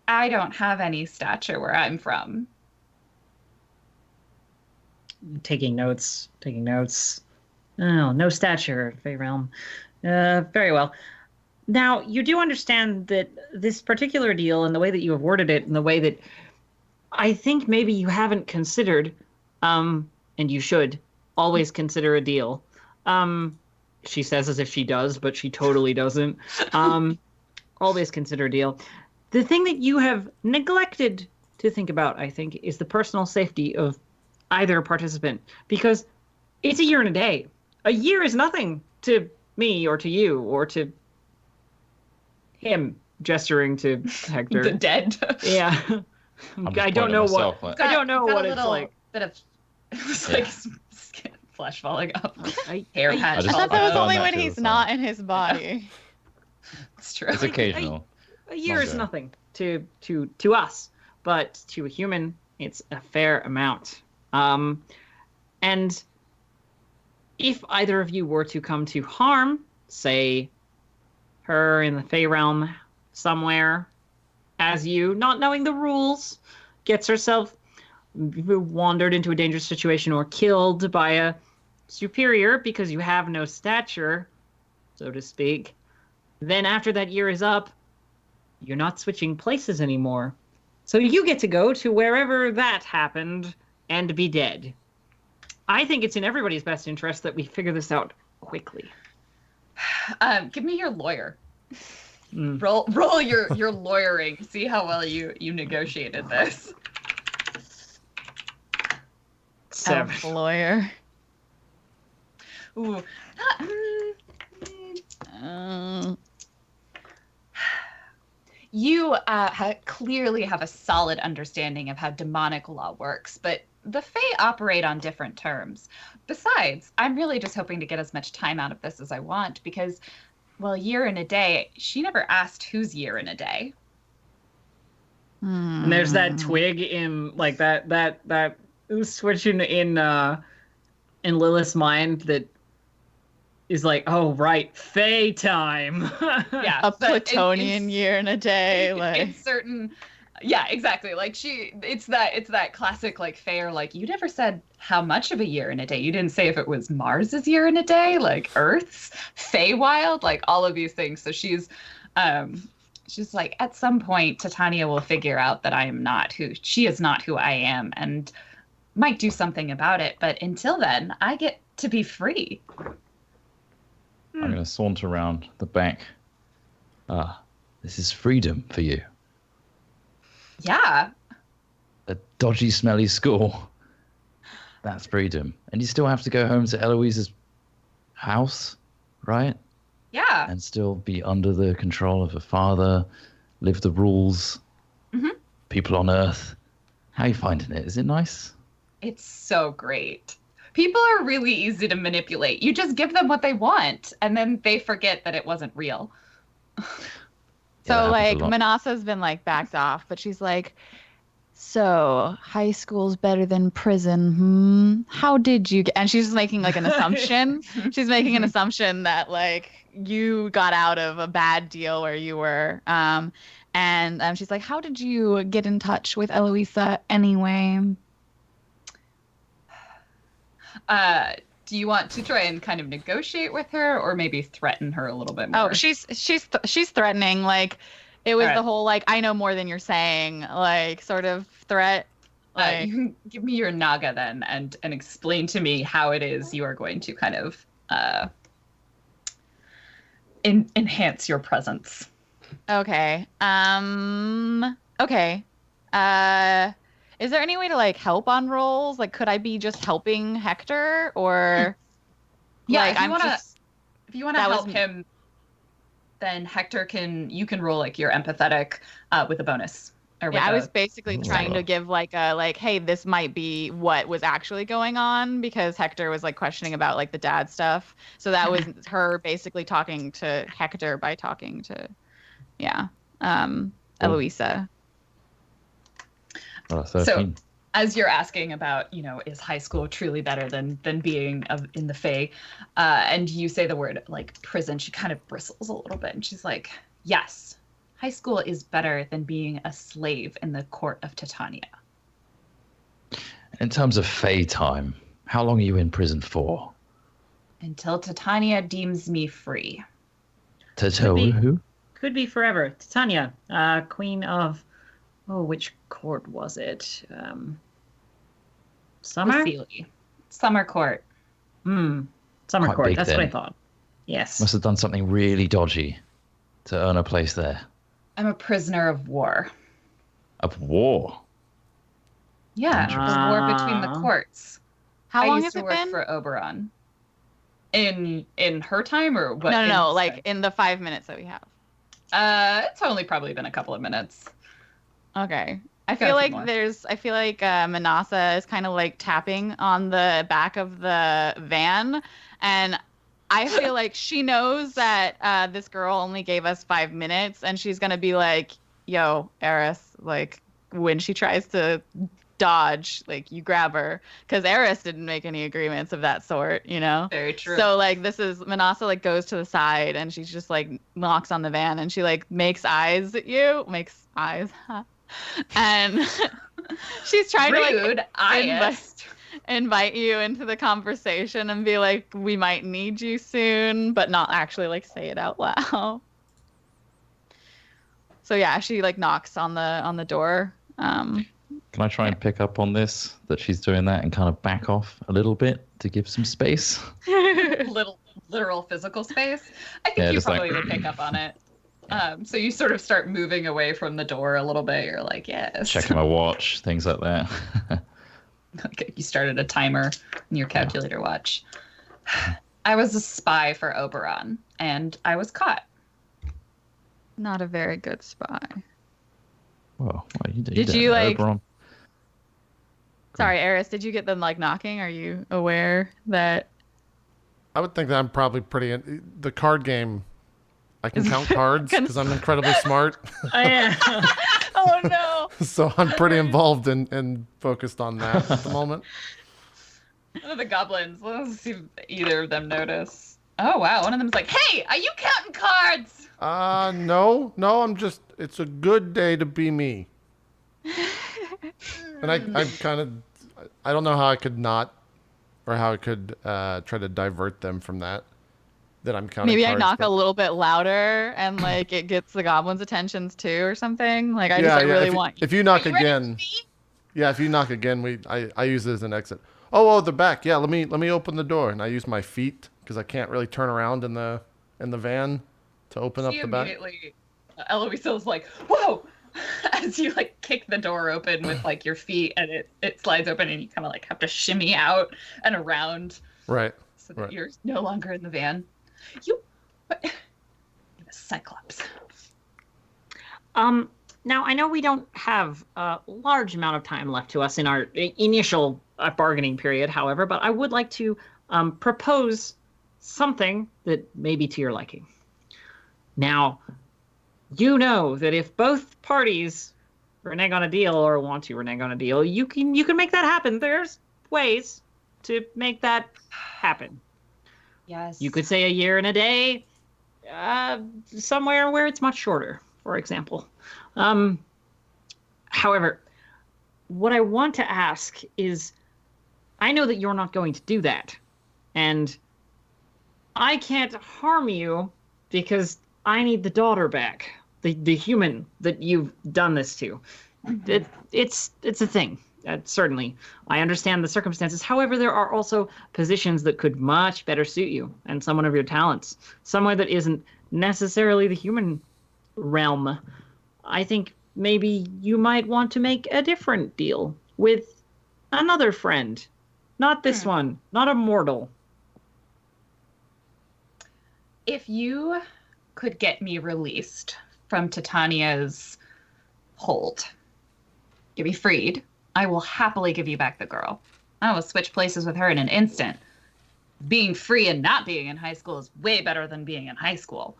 [SPEAKER 3] I don't have any stature where I'm from.
[SPEAKER 5] Taking notes. Oh, no stature, Fae Realm. Very well. Now, you do understand that this particular deal and the way that you have worded it and the way that I think maybe you haven't considered, and you should always consider a deal. She says as if she does, but she totally doesn't. Always consider a deal. The thing that you have neglected to think about, I think, is the personal safety of either participant. Because it's a year and a day. A year is nothing to me or to you or to him, gesturing to Hector.
[SPEAKER 3] The dead.
[SPEAKER 5] Yeah. I don't know what. I don't know what it's like.
[SPEAKER 3] Bit of it was like skin, flesh falling off.
[SPEAKER 4] Hair patch. I thought that was only when he's not in his body.
[SPEAKER 3] It's true.
[SPEAKER 2] It's occasional.
[SPEAKER 5] A year is nothing to us, but to a human, it's a fair amount. And if either of you were to come to harm, say, her in the Fae realm somewhere, as you, not knowing the rules, gets herself wandered into a dangerous situation or killed by superior because you have no stature, so to speak, then after that year is up, you're not switching places anymore. So you get to go to wherever that happened and be dead. I think it's in everybody's best interest that we figure this out quickly.
[SPEAKER 3] Give me your lawyer. Roll your lawyering. See how well you negotiated this.
[SPEAKER 5] 7.
[SPEAKER 4] Lawyer.
[SPEAKER 3] Ooh. You clearly have a solid understanding of how demonic law works, but the Fae operate on different terms. Besides, I'm really just hoping to get as much time out of this as I want because, well, year in a day, she never asked whose year in a day.
[SPEAKER 5] And there's that twig in, like, that switching in Lilith's mind that is like, oh, right, Fae time.
[SPEAKER 3] Yeah.
[SPEAKER 4] A Plutonian year in a day. Like
[SPEAKER 3] in certain... Yeah, exactly. Like it's that classic like Fae, like you never said how much of a year in a day. You didn't say if it was Mars's year in a day, like Earth's, Feywild, like all of these things. So she's like, at some point, Titania will figure out that she is not who I am, and might do something about it. But until then, I get to be free.
[SPEAKER 2] I'm gonna saunter around the back. This is freedom for you.
[SPEAKER 3] Yeah.
[SPEAKER 2] A dodgy, smelly school. That's freedom. And you still have to go home to Eloise's house, right?
[SPEAKER 3] Yeah.
[SPEAKER 2] And still be under the control of a father, live the rules, people on Earth. How are you finding it? Is it nice?
[SPEAKER 3] It's so great. People are really easy to manipulate. You just give them what they want, and then they forget that it wasn't real.
[SPEAKER 4] So, like, Manasa's been, like, backed off, but she's like, so, high school's better than prison, How did you get... And she's making, like, an assumption. She's making an assumption that, like, you got out of a bad deal where you were. And she's like, how did you get in touch with Eloisa anyway?
[SPEAKER 3] Do you want to try and kind of negotiate with her, or maybe threaten her a little bit more?
[SPEAKER 4] Oh, she's threatening. Like, it was the whole, like, I know more than you're saying, like, sort of threat. Like,
[SPEAKER 3] you can give me your Naga then, and explain to me how it is you are going to kind of enhance your presence.
[SPEAKER 4] Okay. Okay. Is there any way to, like, help on rolls? Like, could I be just helping Hector, or...
[SPEAKER 3] Yeah, like, if you wanna help him, then Hector you can roll, like, your empathetic with a bonus.
[SPEAKER 4] I was basically trying to give, like, hey, this might be what was actually going on, because Hector was, like, questioning about, like, the dad stuff. So that was her basically talking to Hector by talking to, Eloisa.
[SPEAKER 3] So, as you're asking about, is high school truly better than being in the Fae, and you say the word, like, prison, she kind of bristles a little bit, and she's like, yes, high school is better than being a slave in the court of Titania.
[SPEAKER 2] In terms of Fae time, how long are you in prison for?
[SPEAKER 3] Until Titania deems me free.
[SPEAKER 2] Who?
[SPEAKER 5] Could be forever. Titania, queen of... Oh, which court was it? Summer?
[SPEAKER 3] Summer court.
[SPEAKER 5] Summer
[SPEAKER 2] Quite
[SPEAKER 5] court.
[SPEAKER 2] big,
[SPEAKER 5] That's
[SPEAKER 2] then.
[SPEAKER 5] what I thought. Yes.
[SPEAKER 2] Must have done something really dodgy to earn a place there.
[SPEAKER 3] I'm a prisoner of war.
[SPEAKER 2] Of war?
[SPEAKER 3] Yeah, the war between the courts.
[SPEAKER 4] How long has
[SPEAKER 3] it been? I used to work for Oberon. In her time, or what?
[SPEAKER 4] No, like in the 5 minutes that we have.
[SPEAKER 3] It's only probably been a couple of minutes.
[SPEAKER 4] Okay. I feel like Manasa is kind of like tapping on the back of the van, and I feel like she knows that this girl only gave us 5 minutes, and she's gonna be like, yo, Eris, like, when she tries to dodge, like, you grab her, because Eris didn't make any agreements of that sort,
[SPEAKER 3] Very true.
[SPEAKER 4] So, like, Manasa, like, goes to the side, and she's just, like, knocks on the van, and she, like, makes eyes at you. And she's trying
[SPEAKER 3] Rude,
[SPEAKER 4] to, like, invite you into the conversation and be like, we might need you soon, but not actually like say it out loud. So yeah, she like knocks on the door.
[SPEAKER 2] Can I try and pick up on this, that she's doing that, and kind of back off a little bit to give some space?
[SPEAKER 3] Little literal physical space. I think you probably would pick up on it. So you sort of start moving away from the door a little bit. You're like, yes.
[SPEAKER 2] Checking my watch, things like that.
[SPEAKER 3] Okay, you started a timer in your calculator watch. I was a spy for Oberon, and I was caught.
[SPEAKER 4] Not a very good spy.
[SPEAKER 2] Well,
[SPEAKER 4] did you like? Oberon. Sorry, Eris. Did you get them like knocking? Are you aware that?
[SPEAKER 1] I would think that I'm probably pretty. The card game. I can count cards because I'm incredibly smart.
[SPEAKER 4] Oh no!
[SPEAKER 1] So I'm pretty involved and focused on that at the moment.
[SPEAKER 3] One of the goblins. Let's see if either of them notice. Oh wow! One of them's like, "Hey, are you counting cards?"
[SPEAKER 1] No. I'm just. It's a good day to be me. And I kind of. I don't know how I could not, or how I could try to divert them from that. That I'm counting.
[SPEAKER 4] Maybe
[SPEAKER 1] cards,
[SPEAKER 4] I knock a little bit louder and like it gets the goblins' attentions too, or something. Like I really want.
[SPEAKER 1] If you knock again, if you knock again, I use it as an exit. Oh, the back. Yeah, let me open the door, and I use my feet because I can't really turn around in the van to open up the back.
[SPEAKER 3] Immediately, Eloise's like, "Whoa!" As you like kick the door open with like your feet, and it slides open, and you kind of like have to shimmy out and around.
[SPEAKER 1] Right.
[SPEAKER 3] So that you're no longer in the van. What? Cyclops.
[SPEAKER 5] Now I know we don't have a large amount of time left to us in our initial bargaining period, however, but I would like to propose something that may be to your liking. Now, you know that if both parties renege on a deal or want to renege on a deal, you can make that happen. There's ways to make that happen.
[SPEAKER 3] Yes.
[SPEAKER 5] You could say a year and a day, somewhere where it's much shorter, for example. However, what I want to ask is, I know that you're not going to do that, and I can't harm you because I need the daughter back, the human that you've done this to. Mm-hmm. It's a thing. Certainly, I understand the circumstances. However, there are also positions that could much better suit you and someone of your talents, somewhere that isn't necessarily the human realm. I think maybe you might want to make a different deal with another friend. Not this one, not a mortal.
[SPEAKER 3] If you could get me released from Titania's hold, get me freed, I will happily give you back the girl. I will switch places with her in an instant. Being free and not being in high school is way better than being in high school.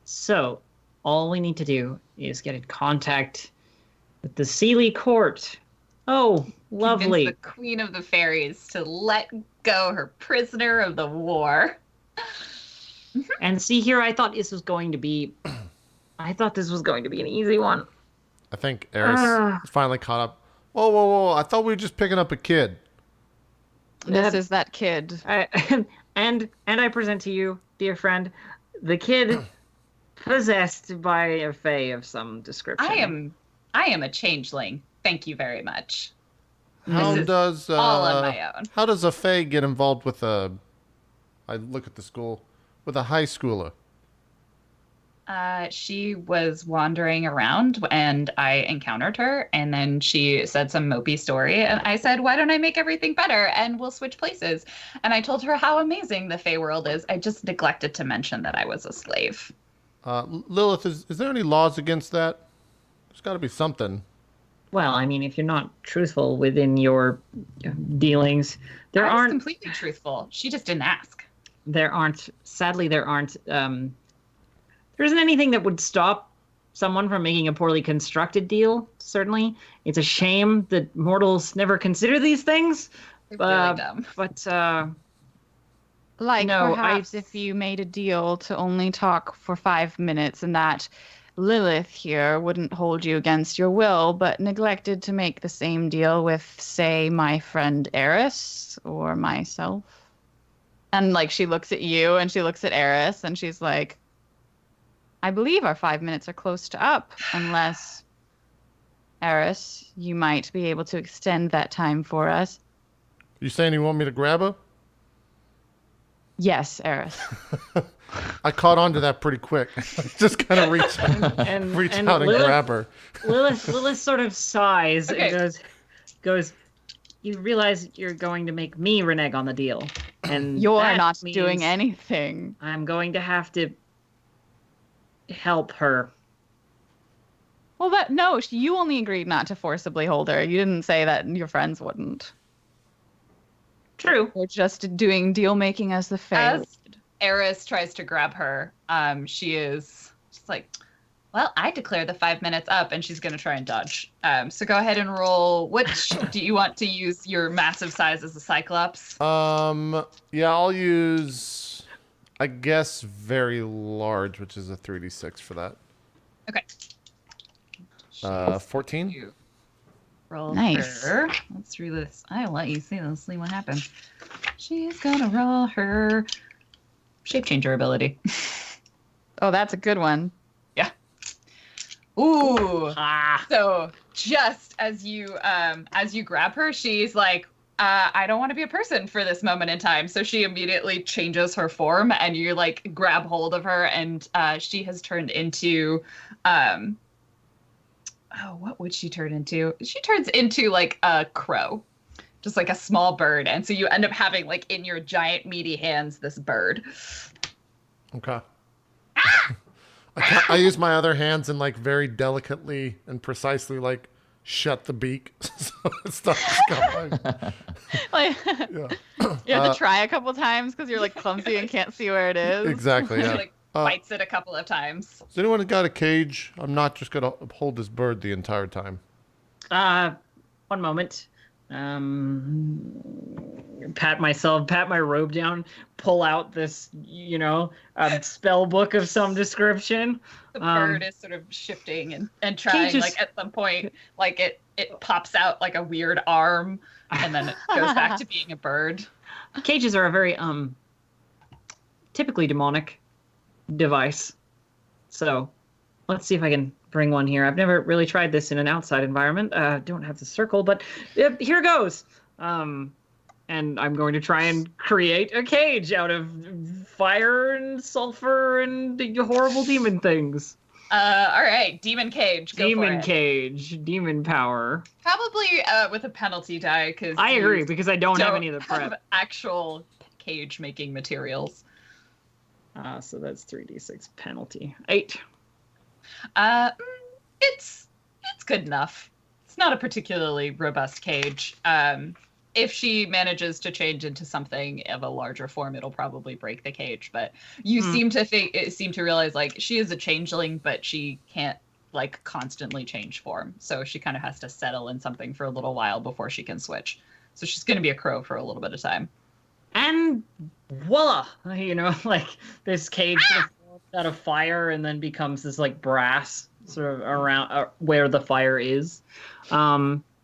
[SPEAKER 5] So, all we need to do is get in contact with the Sealy Court. Oh, lovely.
[SPEAKER 3] Convince the Queen of the Fairies to let go her prisoner of the war.
[SPEAKER 5] And see here, I thought this was going to be an easy one.
[SPEAKER 1] I think Eris finally caught up. Whoa. I thought we were just picking up a kid.
[SPEAKER 4] This is that kid.
[SPEAKER 5] And I present to you, dear friend, the kid possessed by a fae of some description.
[SPEAKER 3] I am a changeling. Thank you very much.
[SPEAKER 1] How does
[SPEAKER 3] all on my own.
[SPEAKER 1] How does a fae get involved with I look at the school, with a high schooler?
[SPEAKER 3] She was wandering around and I encountered her, and then she said some mopey story, and I said, why don't I make everything better and we'll switch places? And I told her how amazing the Fey world is. I just neglected to mention that I was a slave.
[SPEAKER 1] Lilith, is there any laws against that? There's got to be something.
[SPEAKER 5] Well, I mean, if you're not truthful within your dealings, I was
[SPEAKER 3] completely truthful. She just didn't ask.
[SPEAKER 5] There aren't. There isn't anything that would stop someone from making a poorly constructed deal, certainly. It's a shame that mortals never consider these things.
[SPEAKER 3] They're really dumb.
[SPEAKER 5] But,
[SPEAKER 4] perhaps if you made a deal to only talk for 5 minutes and that Lilith here wouldn't hold you against your will, but neglected to make the same deal with, say, my friend Eris or myself. And, like, she looks at you and she looks at Eris and she's like, I believe our 5 minutes are close to up, unless, Eris, you might be able to extend that time for us.
[SPEAKER 1] You saying you want me to grab her?
[SPEAKER 4] Yes, Eris.
[SPEAKER 1] I caught on to that pretty quick. Just kind of reach out and grab her.
[SPEAKER 5] Lilith sort of sighs and goes, you realize you're going to make me renege on the deal. And
[SPEAKER 4] you're not doing anything.
[SPEAKER 5] I'm going to have to help her.
[SPEAKER 4] Well, no, you only agreed not to forcibly hold her. You didn't say that your friends wouldn't.
[SPEAKER 5] True.
[SPEAKER 4] We're just doing deal making as the Fae.
[SPEAKER 3] As Eris tries to grab her, she is just like, well, I declare the 5 minutes up, and she's going to try and dodge. So go ahead and roll. Which do you want to use your massive size as a Cyclops?
[SPEAKER 1] Yeah, I'll use, I guess, very large, which is a 3d6 for that.
[SPEAKER 3] Okay.
[SPEAKER 1] 14.
[SPEAKER 3] Roll
[SPEAKER 4] nice.
[SPEAKER 3] her. Let's read this. I'll let you see. Let's see what happens. She's gonna roll her shape changer ability.
[SPEAKER 4] Oh, that's a good one.
[SPEAKER 3] Yeah. Ooh. So just as you grab her, she's like, I don't want to be a person for this moment in time. So she immediately changes her form, and you like grab hold of her, and she has turned into what would she turn into? She turns into like a crow, just like a small bird. And so you end up having like in your giant meaty hands this bird.
[SPEAKER 1] Okay. I use my other hands and like very delicately and precisely like shut the beak so it stops going.
[SPEAKER 4] Like, you have to try a couple times because you're like clumsy and can't see where it is.
[SPEAKER 1] Exactly, yeah.
[SPEAKER 3] Like bites it a couple of times.
[SPEAKER 1] Has anyone got a cage? I'm not just gonna hold this bird the entire time.
[SPEAKER 5] 1 moment. Pat my robe down, pull out this, spell book of some description.
[SPEAKER 3] The bird is sort of shifting and trying, like at some point, like it pops out like a weird arm, and then it goes back to being a bird.
[SPEAKER 5] Cages are a very typically demonic device. So let's see if I can bring one here. I've never really tried this in an outside environment. Don't have the circle, but here goes. And I'm going to try and create a cage out of fire and sulfur and horrible demon things.
[SPEAKER 3] All right, demon cage.
[SPEAKER 5] Demon cage, demon power.
[SPEAKER 3] Probably with a penalty die, because
[SPEAKER 5] I agree, because I don't have any of the prep.
[SPEAKER 3] Actual cage making materials.
[SPEAKER 5] So that's 3d6 penalty. 8.
[SPEAKER 3] It's good enough. It's not a particularly robust cage. If she manages to change into something of a larger form, it'll probably break the cage. But you seem to realize like she is a changeling, but she can't like constantly change form. So she kind of has to settle in something for a little while before she can switch. So she's going to be a crow for a little bit of time.
[SPEAKER 5] And voila, like this cage sort of forms out of fire and then becomes this like brass sort of around where the fire is.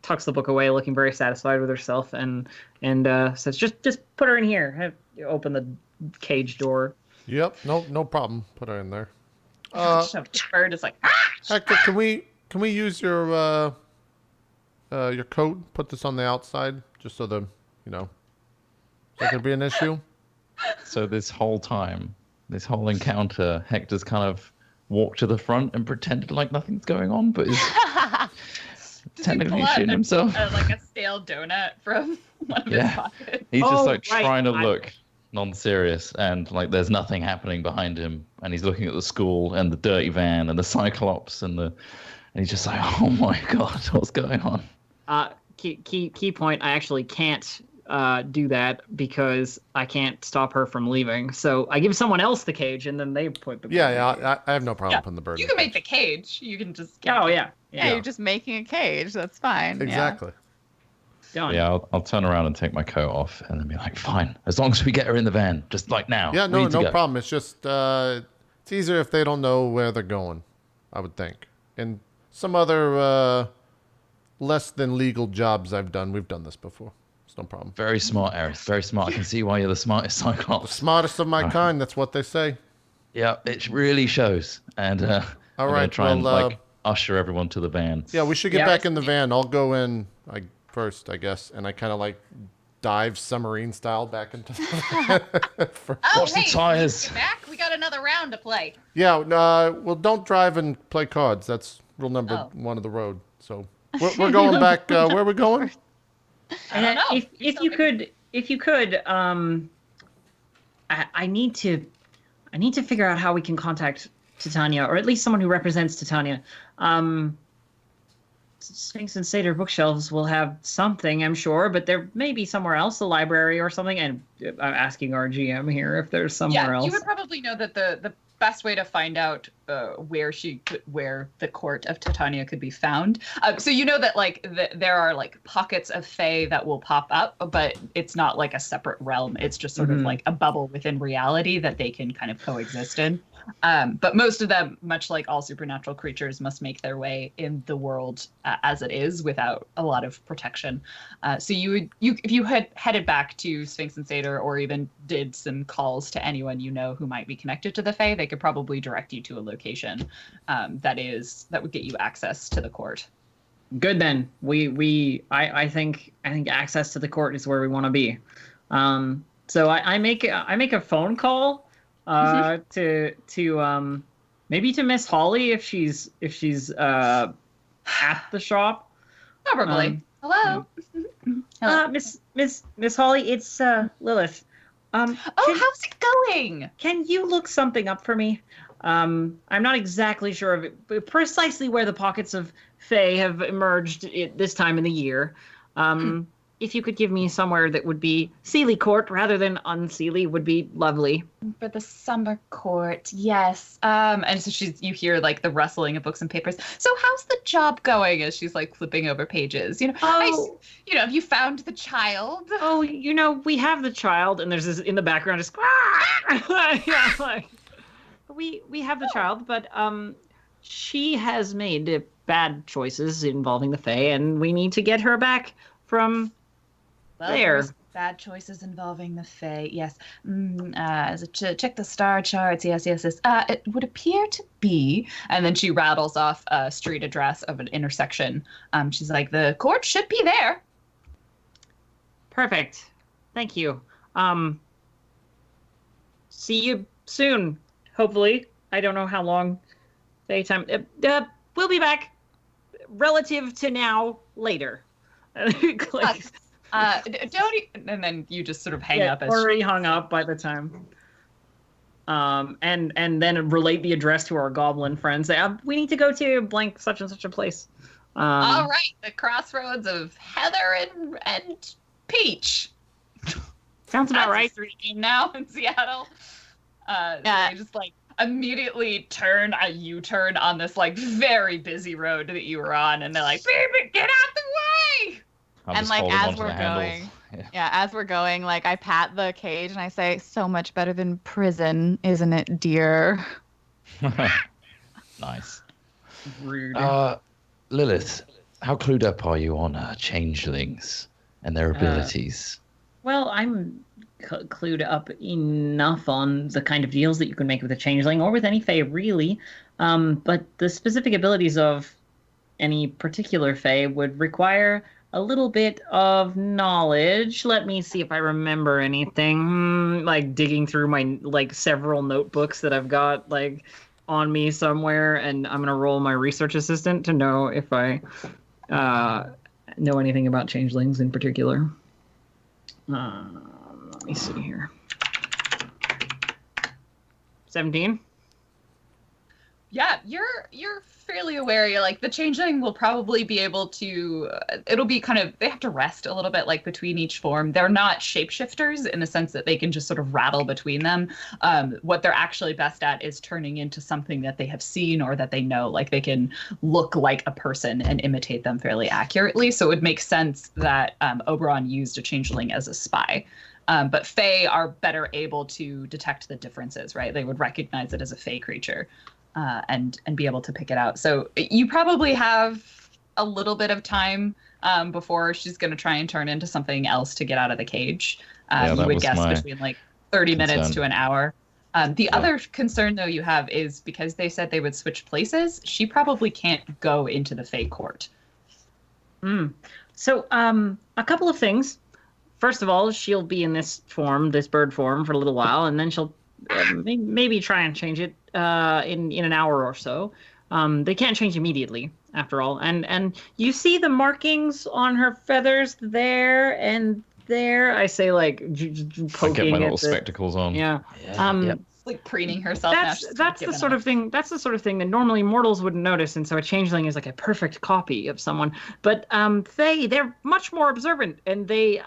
[SPEAKER 5] Tucks the book away, looking very satisfied with herself, and says, "Just put her in here. Open the cage door."
[SPEAKER 1] Yep, no problem. Put her in there.
[SPEAKER 3] Bird is like,
[SPEAKER 1] Hector, can we use your coat? Put this on the outside, just so that could be an issue.
[SPEAKER 2] So this whole time, this whole encounter, Hector's kind of walked to the front and pretended like nothing's going on, but is technically shitting himself.
[SPEAKER 3] Like a stale donut from one of his pockets.
[SPEAKER 2] He's just trying to look non-serious, and like there's nothing happening behind him, and he's looking at the school and the dirty van and the Cyclops and he's just like, oh my god, what's going on?
[SPEAKER 5] Key point, I actually can't do that because I can't stop her from leaving. So I give someone else the cage, and then they put the bird in the cage.
[SPEAKER 1] I have no problem putting the bird.
[SPEAKER 3] You can make the cage. You can just.
[SPEAKER 5] Oh yeah.
[SPEAKER 4] Yeah, you're just making a cage. That's fine.
[SPEAKER 1] Exactly.
[SPEAKER 5] Done.
[SPEAKER 2] Yeah, I'll turn around and take my coat off, and then be like, fine, as long as we get her in the van, just like now.
[SPEAKER 1] Yeah, no problem. It's just it's easier if they don't know where they're going. I would think. And some other less than legal jobs I've done, we've done this before. It's no problem.
[SPEAKER 2] Very smart, Aerith. Very smart. I can see why you're the smartest Cyclops.
[SPEAKER 1] The smartest of my kind. That's what they say.
[SPEAKER 2] Yeah, it really shows. And I'm going to try and usher everyone to the van.
[SPEAKER 1] Yeah, we should get back in the van. I'll go in first, I guess. And I kind of dive submarine style back into the van.
[SPEAKER 2] Watch the tires.
[SPEAKER 3] Back. We got another round to play.
[SPEAKER 1] Yeah, well, don't drive and play cards. That's rule number 1 of the road. So we're going back. Where are we going?
[SPEAKER 3] I don't know.
[SPEAKER 5] If you could, I need to figure out how we can contact Titania, or at least someone who represents Titania. Sphynx and Satyr bookshelves will have something, I'm sure, but there may be somewhere else, a library or something. And I'm asking our GM here if there's somewhere else.
[SPEAKER 3] You would probably know that the best way to find out where the court of Titania could be found. So you know that there are pockets of Fae that will pop up, but it's not like a separate realm. It's just sort of like a bubble within reality that they can kind of coexist in. But most of them, much like all supernatural creatures, must make their way in the world as it is without a lot of protection. So if you had headed back to Sphynx and Satyr, or even did some calls to anyone you know who might be connected to the Fae, they could probably direct you to a location that would get you access to the court.
[SPEAKER 5] Good then. I think access to the court is where we want to be. So I make a phone call. To maybe to Miss Holly if she's at the shop.
[SPEAKER 3] Probably. Hello.
[SPEAKER 5] Hello. Miss Holly, it's Lilith.
[SPEAKER 3] How's it going?
[SPEAKER 5] Can you look something up for me? I'm not exactly sure of it, but precisely where the pockets of Fae have emerged at this time in the year. If you could give me somewhere that would be Seelie Court rather than unseelie would be lovely.
[SPEAKER 3] For the summer court, yes. And so you hear the rustling of books and papers. So how's the job going? As she's flipping over pages. Have you found the child?
[SPEAKER 5] Oh, we have the child, and there's this in the background just we have the child, but she has made bad choices involving the Fae, and we need to get her back from there.
[SPEAKER 3] Bad choices involving the Fae, yes. Check the star charts, yes. It would appear to be, and then she rattles off a street address of an intersection. She's like, the court should be there.
[SPEAKER 5] Perfect. Thank you. See you soon, hopefully. I don't know how long daytime. We'll be back relative to now later.
[SPEAKER 3] And then you just sort of hang up.
[SPEAKER 5] Already hung up by the time. And then relate the address to our goblin friends. We need to go to blank such and such a place.
[SPEAKER 3] All right, the crossroads of Heather and Peach.
[SPEAKER 5] Sounds about right.
[SPEAKER 3] Now in Seattle. They just immediately turn a U-turn on this very busy road that you were on, and they're like, "Baby, get out the way!"
[SPEAKER 4] And as we're going, as we're going, I pat the cage and I say, "So much better than prison, isn't it, dear?"
[SPEAKER 2] Nice.
[SPEAKER 5] Rude.
[SPEAKER 2] Lilith, how clued up are you on changelings and their abilities?
[SPEAKER 5] Well, I'm clued up enough on the kind of deals that you can make with a changeling or with any Fae, really. But the specific abilities of any particular Fae would require a little bit of knowledge. Let me see if I remember anything. Digging through my several notebooks that I've got on me somewhere, and I'm gonna roll my research assistant to know if I know anything about changelings in particular. Let me see here. 17.
[SPEAKER 3] Yeah, you're fairly aware. The changeling will probably be able to. It'll be they have to rest a little bit between each form. They're not shapeshifters in the sense that they can just sort of rattle between them. What they're actually best at is turning into something that they have seen or that they know. They can look like a person and imitate them fairly accurately. So it would make sense that Oberon used a changeling as a spy. But Fae are better able to detect the differences, right? They would recognize it as a Fae creature. and be able to pick it out. So you probably have a little bit of time before she's going to try and turn into something else to get out of the cage. You would guess between like 30 minutes to an hour. The other concern, though, you have is because they said they would switch places, she probably can't go into the Fae Court.
[SPEAKER 5] So, a couple of things. First of all, she'll be in this form, this bird form, for a little while, and then she'll maybe try and change it in an hour or so. They can't change immediately, after all. And you see the markings on her feathers there and there. I say, like, poking.
[SPEAKER 2] I get my little spectacles on.
[SPEAKER 5] Yeah.
[SPEAKER 3] Like preening herself.
[SPEAKER 5] That's the sort of thing. That's the sort of thing that normally mortals wouldn't notice, and so a changeling is like a perfect copy of someone. But they're much more observant, and they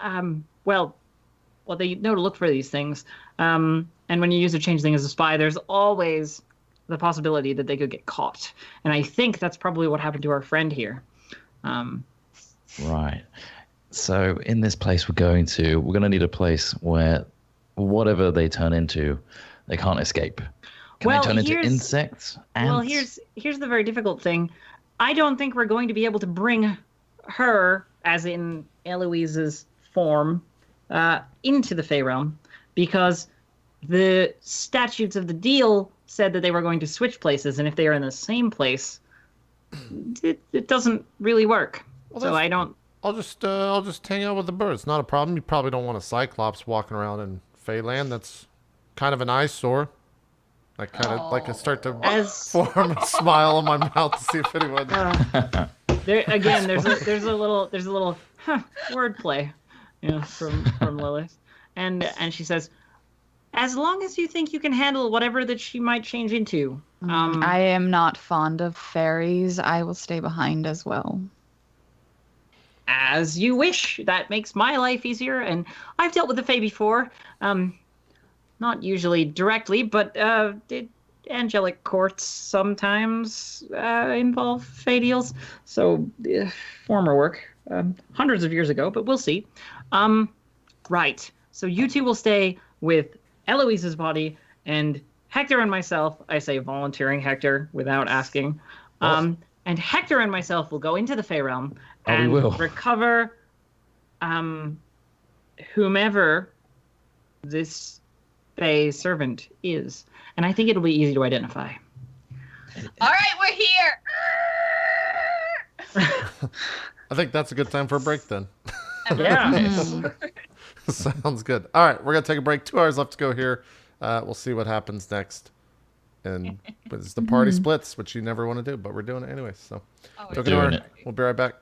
[SPEAKER 5] they know to look for these things. And when you use a changeling as a spy, there's always the possibility that they could get caught. And I think that's probably what happened to our friend here.
[SPEAKER 2] Right. So in this place we're going to need a place where whatever they turn into, they can't escape. Can they turn into insects? Ants?
[SPEAKER 5] Well, here's the very difficult thing. I don't think we're going to be able to bring her, as in Eloise's form, into the Fey realm, because the statutes of the deal said that they were going to switch places, and if they are in the same place, it doesn't really work. Well, so I don't.
[SPEAKER 1] I'll just hang out with the birds. Not a problem. You probably don't want a Cyclops walking around in Feyland. That's kind of an eyesore. I kind of like to start to form a smile on my mouth to see if anyone.
[SPEAKER 5] There's a little wordplay, from Lilith, and she says, as long as you think you can handle whatever that she might change into.
[SPEAKER 4] I am not fond of fairies. I will stay behind as well.
[SPEAKER 5] As you wish. That makes my life easier, and I've dealt with the Fae before. Not usually directly, but angelic courts sometimes involve Fae deals. So, former work, hundreds of years ago, but we'll see. Right. So you two will stay with Eloise's body, and Hector and myself, I say volunteering Hector without asking, and Hector and myself will go into the Fae realm and recover whomever this Fae servant is. And I think it'll be easy to identify.
[SPEAKER 3] All right, we're here.
[SPEAKER 1] I think that's a good time for a break then.
[SPEAKER 5] Yeah.
[SPEAKER 1] Sounds good. All right, we're going to take a break. 2 hours left to go here. We'll see what happens next. And it's the party splits, which you never want to do, but we're doing it anyway. So
[SPEAKER 2] we'll be right back.